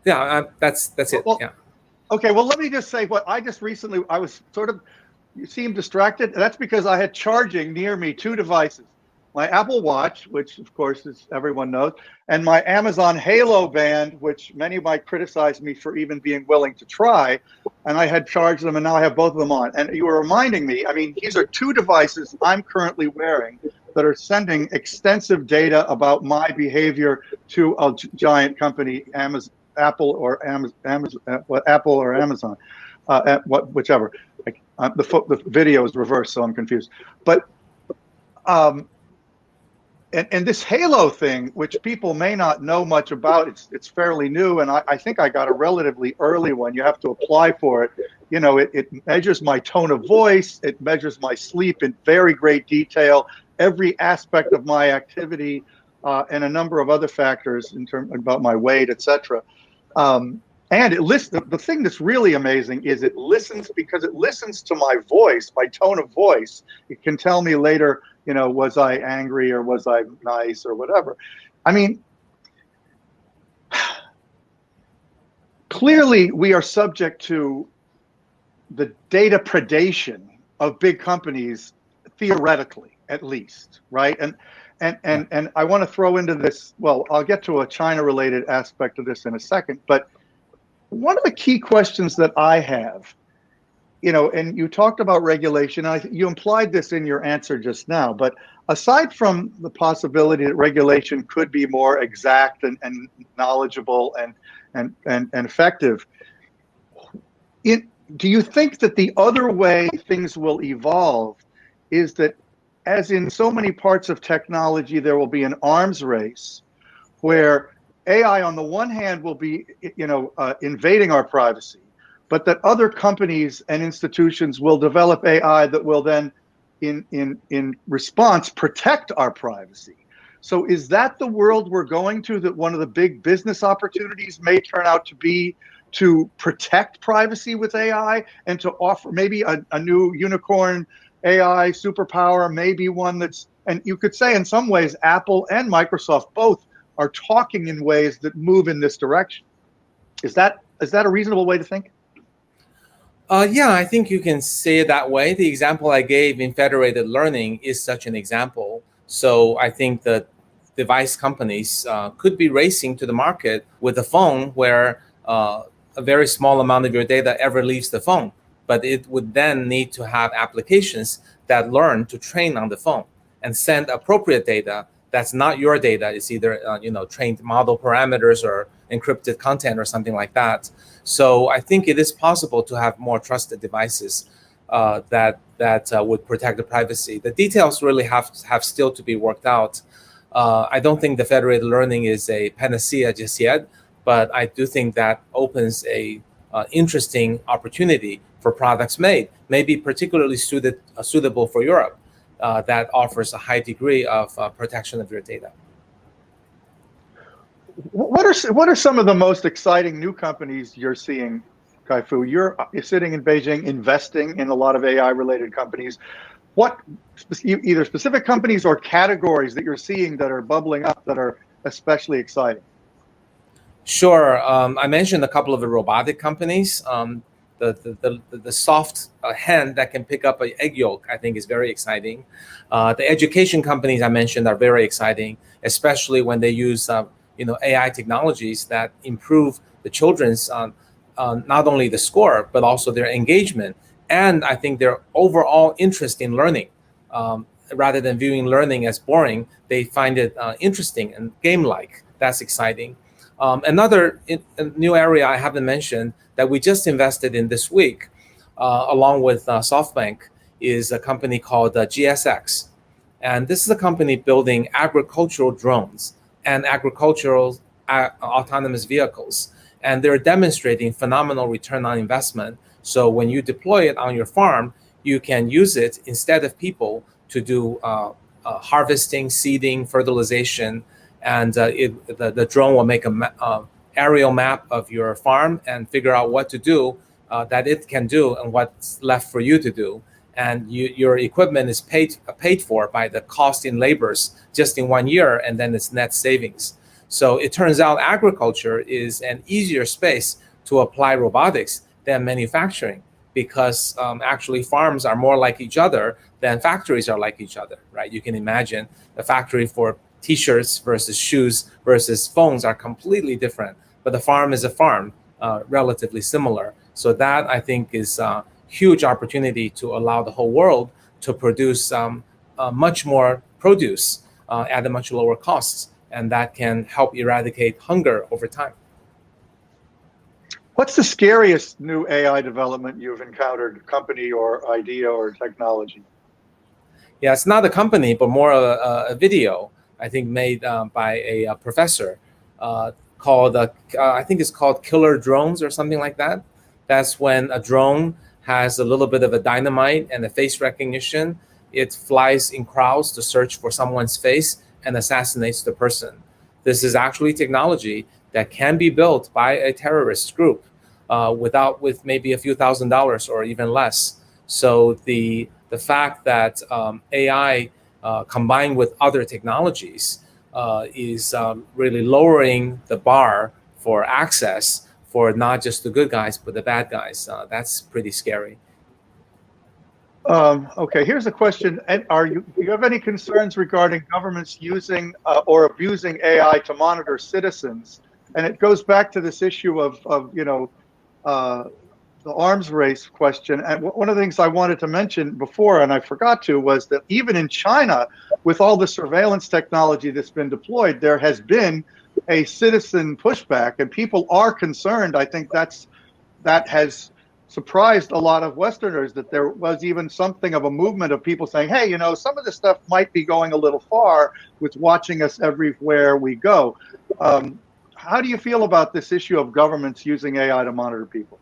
Yeah, that's it. Well, yeah. Okay, well, let me just say what I just recently, I was sort of, you seem distracted. That's because I had charging near me 2 devices. My Apple Watch, which of course is everyone knows, and my Amazon Halo band, which many might criticize me for even being willing to try. And I had charged them, and now I have both of them on. And you were reminding me, I mean, these are 2 devices I'm currently wearing that are sending extensive data about my behavior to a giant company, Apple or Amazon, whichever. The video is reversed, so I'm confused. But and this Halo thing, which people may not know much about, it's fairly new, and I think I got a relatively early one. You have to apply for it. It measures my tone of voice, it measures my sleep in very great detail, every aspect of my activity, and a number of other factors in terms about my weight, etc. And it the thing that's really amazing is it listens, because it listens to my voice, my tone of voice. It can tell me later, was I angry or was I nice or whatever. I mean, clearly we are subject to the data predation of big companies, theoretically, at least, right? And I want to throw into this, well, I'll get to a China-related aspect of this in a second, but one of the key questions that I have, and you talked about regulation, you implied this in your answer just now, but aside from the possibility that regulation could be more exact and knowledgeable and effective, do you think that the other way things will evolve is that, as in so many parts of technology, there will be an arms race where AI on the one hand will be, invading our privacy, but that other companies and institutions will develop AI that will then, in response, protect our privacy? So is that the world we're going to, that one of the big business opportunities may turn out to be to protect privacy with AI and to offer maybe a new unicorn AI superpower, maybe one that's, and you could say in some ways Apple and Microsoft both are talking in ways that move in this direction. Is that a reasonable way to think? Yeah, I think you can say it that way. The example I gave in federated learning is such an example. So I think that device companies could be racing to the market with a phone where a very small amount of your data ever leaves the phone. But it would then need to have applications that learn to train on the phone and send appropriate data that's not your data. It's either trained model parameters or encrypted content or something like that. So I think it is possible to have more trusted devices that would protect the privacy. The details really have still to be worked out. I don't think the federated learning is a panacea just yet, but I do think that opens a interesting opportunity for products made, maybe particularly suitable for Europe, that offers a high degree of protection of your data. What are some of the most exciting new companies you're seeing, KaiFu? You're sitting in Beijing, investing in a lot of AI-related companies. What either specific companies or categories that you're seeing that are bubbling up that are especially exciting? Sure. I mentioned a couple of the robotic companies. The soft hand that can pick up an egg yolk, I think, is very exciting. The education companies I mentioned are very exciting, especially when they use AI technologies that improve the children's not only the score but also their engagement, and I think their overall interest in learning. Rather than viewing learning as boring, they find it interesting and game-like. That's exciting. Another new area I haven't mentioned that we just invested in this week, along with SoftBank, is a company called GSX. And this is a company building agricultural drones and agricultural autonomous vehicles. And they're demonstrating phenomenal return on investment. So when you deploy it on your farm, you can use it instead of people to do harvesting, seeding, fertilization, and the drone will make an aerial map of your farm and figure out what to do that it can do and what's left for you to do. And your equipment is paid for by the cost in labors just in 1 year, and then it's net savings. So it turns out agriculture is an easier space to apply robotics than manufacturing, because actually farms are more like each other than factories are like each other, right? You can imagine a factory for T-shirts versus shoes versus phones are completely different, but the farm is a farm, relatively similar. So that, I think, is a huge opportunity to allow the whole world to produce much more produce at a much lower cost, and that can help eradicate hunger over time. What's the scariest new AI development you've encountered, company or idea or technology? Yeah, it's not a company, but more a video, I think, made by a professor called, I think it's called Killer Drones or something like that. That's when a drone has a little bit of a dynamite and a face recognition. It flies in crowds to search for someone's face and assassinates the person. This is actually technology that can be built by a terrorist group with maybe a few $1,000s or even less. So the fact that AI combined with other technologies is really lowering the bar for access for not just the good guys but the bad guys. That's pretty scary. Okay, here's a question. Do you have any concerns regarding governments using or abusing AI to monitor citizens? And it goes back to this issue of the arms race question. And one of the things I wanted to mention before, and I forgot to, was that even in China, with all the surveillance technology that's been deployed, there has been a citizen pushback, and people are concerned. I think that has surprised a lot of Westerners, that there was even something of a movement of people saying, hey, some of this stuff might be going a little far with watching us everywhere we go. How do you feel about this issue of governments using AI to monitor people?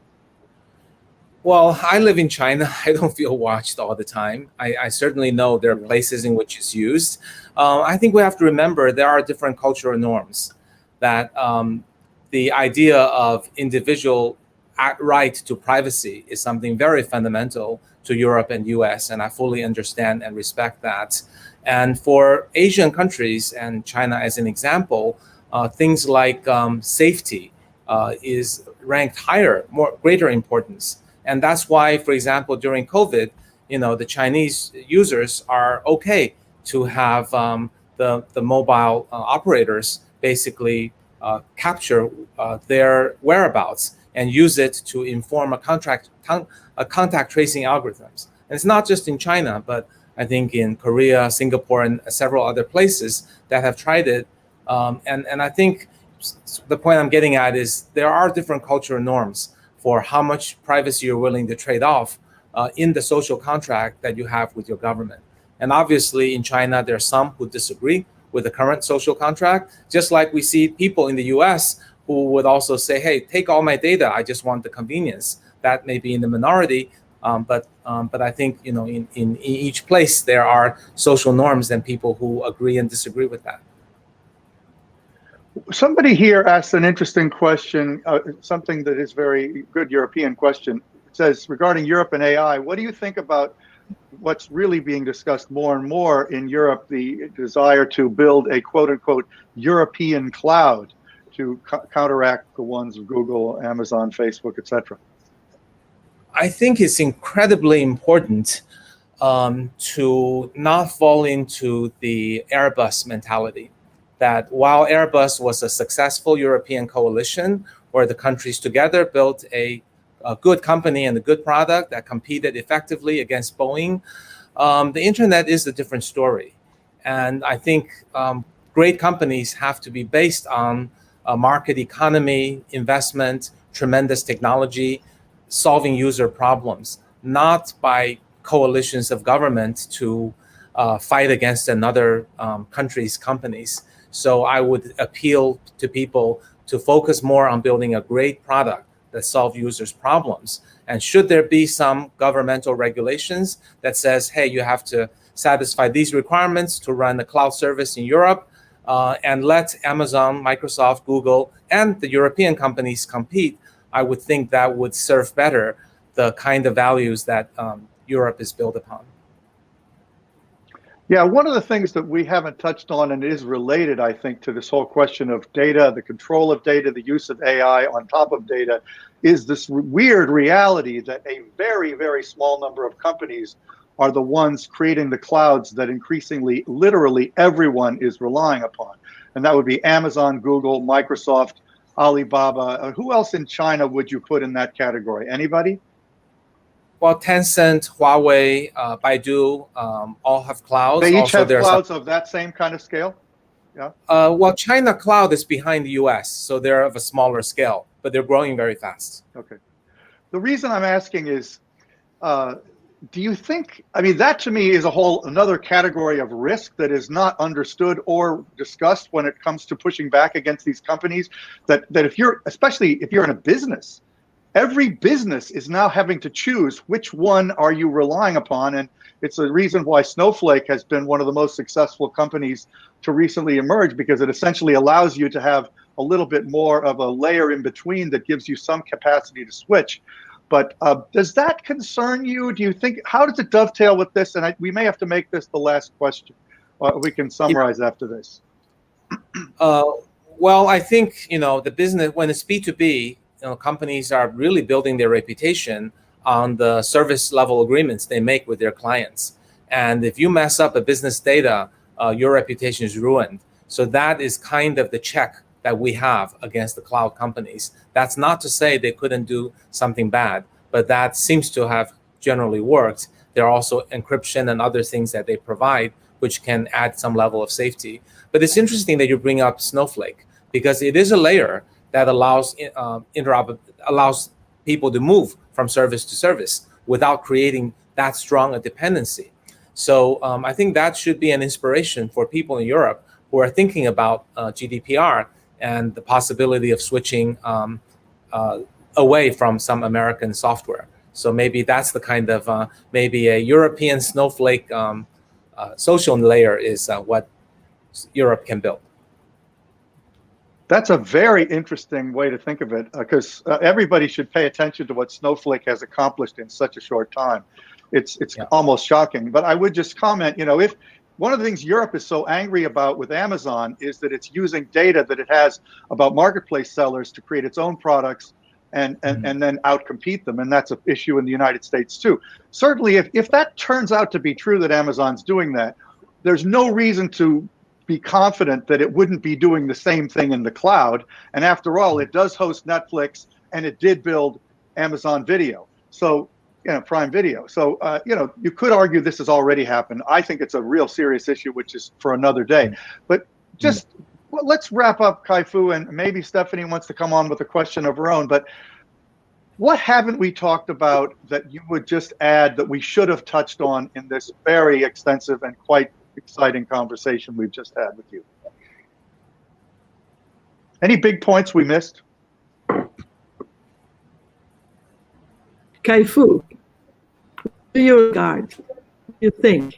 Well, I live in China. I don't feel watched all the time. I certainly know there are places in which it's used. I think we have to remember there are different cultural norms, that the idea of individual right to privacy is something very fundamental to Europe and US, and I fully understand and respect that. And for Asian countries, and China as an example, things like safety is ranked higher, greater importance. And that's why, for example, during COVID, the Chinese users are okay to have the mobile operators basically capture their whereabouts and use it to inform a contact tracing algorithms. And it's not just in China, but I think in Korea, Singapore, and several other places that have tried it. And I think the point I'm getting at is there are different cultural norms for how much privacy you're willing to trade off in the social contract that you have with your government. And obviously in China, there are some who disagree with the current social contract, just like we see people in the US who would also say, hey, take all my data, I just want the convenience. That may be in the minority, but I think in each place there are social norms and people who agree and disagree with that. Somebody here asked an interesting question, something that is very good European question. It says, regarding Europe and AI, what do you think about what's really being discussed more and more in Europe, the desire to build a quote-unquote European cloud to counteract the ones of Google, Amazon, Facebook, etc.? I think it's incredibly important to not fall into the Airbus mentality, that while Airbus was a successful European coalition where the countries together built a good company and a good product that competed effectively against Boeing, the internet is a different story. And I think great companies have to be based on a market economy, investment, tremendous technology, solving user problems, not by coalitions of government to fight against another country's companies. So I would appeal to people to focus more on building a great product that solve users' problems. And should there be some governmental regulations that says, hey, you have to satisfy these requirements to run a cloud service in Europe, and let Amazon, Microsoft, Google, and the European companies compete, I would think that would serve better the kind of values that Europe is built upon. Yeah, one of the things that we haven't touched on, and is related, I think, to this whole question of data, the control of data, the use of AI on top of data, is this weird reality that a very, very small number of companies are the ones creating the clouds that increasingly, literally everyone is relying upon. And that would be Amazon, Google, Microsoft, Alibaba. Who else in China would you put in that category? Anybody? Well, Tencent, Huawei, Baidu, all have clouds. They each have clouds of that same kind of scale? Yeah. Well, China cloud is behind the US, so they're of a smaller scale, but they're growing very fast. Okay. The reason I'm asking is, do you think, I mean, that to me is another category of risk that is not understood or discussed when it comes to pushing back against these companies, that if you're, especially if you're in a business, every business is now having to choose which one are you relying upon. And it's a reason why Snowflake has been one of the most successful companies to recently emerge, because it essentially allows you to have a little bit more of a layer in between that gives you some capacity to switch. But does that concern you? Do you think, how does it dovetail with this? And we may have to make this the last question. We can summarize after this. Well, I think, the business, when it's B2B, companies are really building their reputation on the service level agreements they make with their clients. And if you mess up a business data, your reputation is ruined. So that is kind of the check that we have against the cloud companies. That's not to say they couldn't do something bad, but that seems to have generally worked. There are also encryption and other things that they provide, which can add some level of safety. But it's interesting that you bring up Snowflake, because it is a layer that allows allows people to move from service to service without creating that strong a dependency. So I think that should be an inspiration for people in Europe who are thinking about GDPR and the possibility of switching away from some American software. So maybe that's the kind of, maybe a European Snowflake social layer is what Europe can build. That's a very interesting way to think of it, because everybody should pay attention to what Snowflake has accomplished in such a short time. It's almost shocking. But I would just comment, if one of the things Europe is so angry about with Amazon is that it's using data that it has about marketplace sellers to create its own products and then outcompete them. And that's an issue in the United States too. Certainly, if that turns out to be true, that Amazon's doing that, there's no reason to be confident that it wouldn't be doing the same thing in the cloud. And after all, it does host Netflix and it did build Amazon Video. So Prime Video. So, you could argue this has already happened. I think it's a real serious issue, which is for another day. But just let's wrap up, KaiFu, and maybe Stephanie wants to come on with a question of her own. But what haven't we talked about that you would just add that we should have touched on in this very extensive and quite exciting conversation we've just had with you? Any big points we missed? KaiFu, do you regard? You think?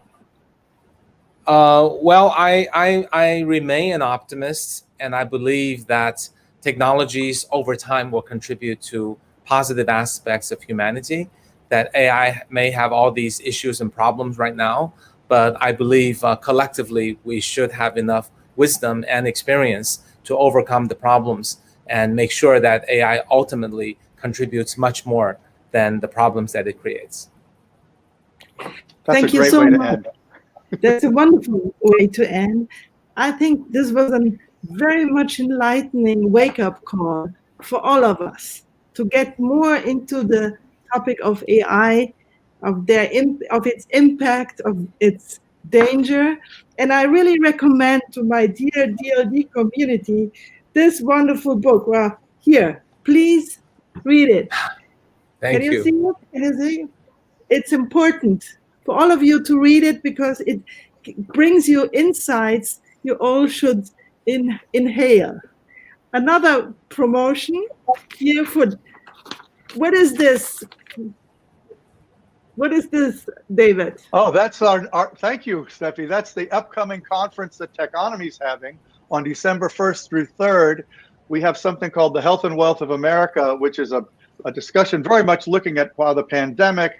Well, I remain an optimist, and I believe that technologies over time will contribute to positive aspects of humanity. That AI may have all these issues and problems right now, but I believe collectively we should have enough wisdom and experience to overcome the problems and make sure that AI ultimately contributes much more than the problems that it creates. Thank you so much. That's a wonderful way to end. I think this was a very much enlightening wake-up call for all of us to get more into the topic of AI, of its impact, of its danger. And I really recommend to my dear DLD community this wonderful book. Well, here, please read it. Thank you. Can you see it? Can you see it? It's important for all of you to read it because it brings you insights you all should inhale. Another promotion here for, what is this? What is this, David? Oh, that's our thank you, Steffi. That's the upcoming conference that Techonomy is having on December 1st through 3rd. We have something called the Health and Wealth of America, which is a discussion very much looking at how the pandemic,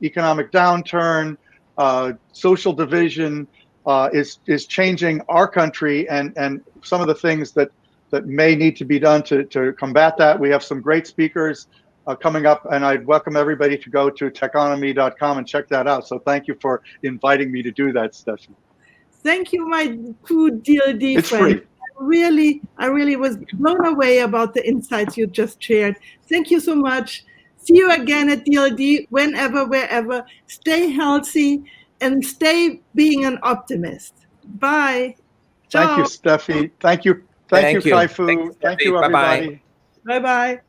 economic downturn, social division is changing our country, and some of the things that may need to be done to combat that. We have some great speakers coming up, and I'd welcome everybody to go to techonomy.com and check that out. So thank you for inviting me to do that, Stephanie. Thank you, my good DLD it's friend. Free. I really was blown away about the insights you just shared. Thank you so much. See you again at DLD, whenever, wherever. Stay healthy and stay being an optimist. Bye. Thank you, Steffi. Thank you, KaiFu. Thank you, everybody. Bye-bye.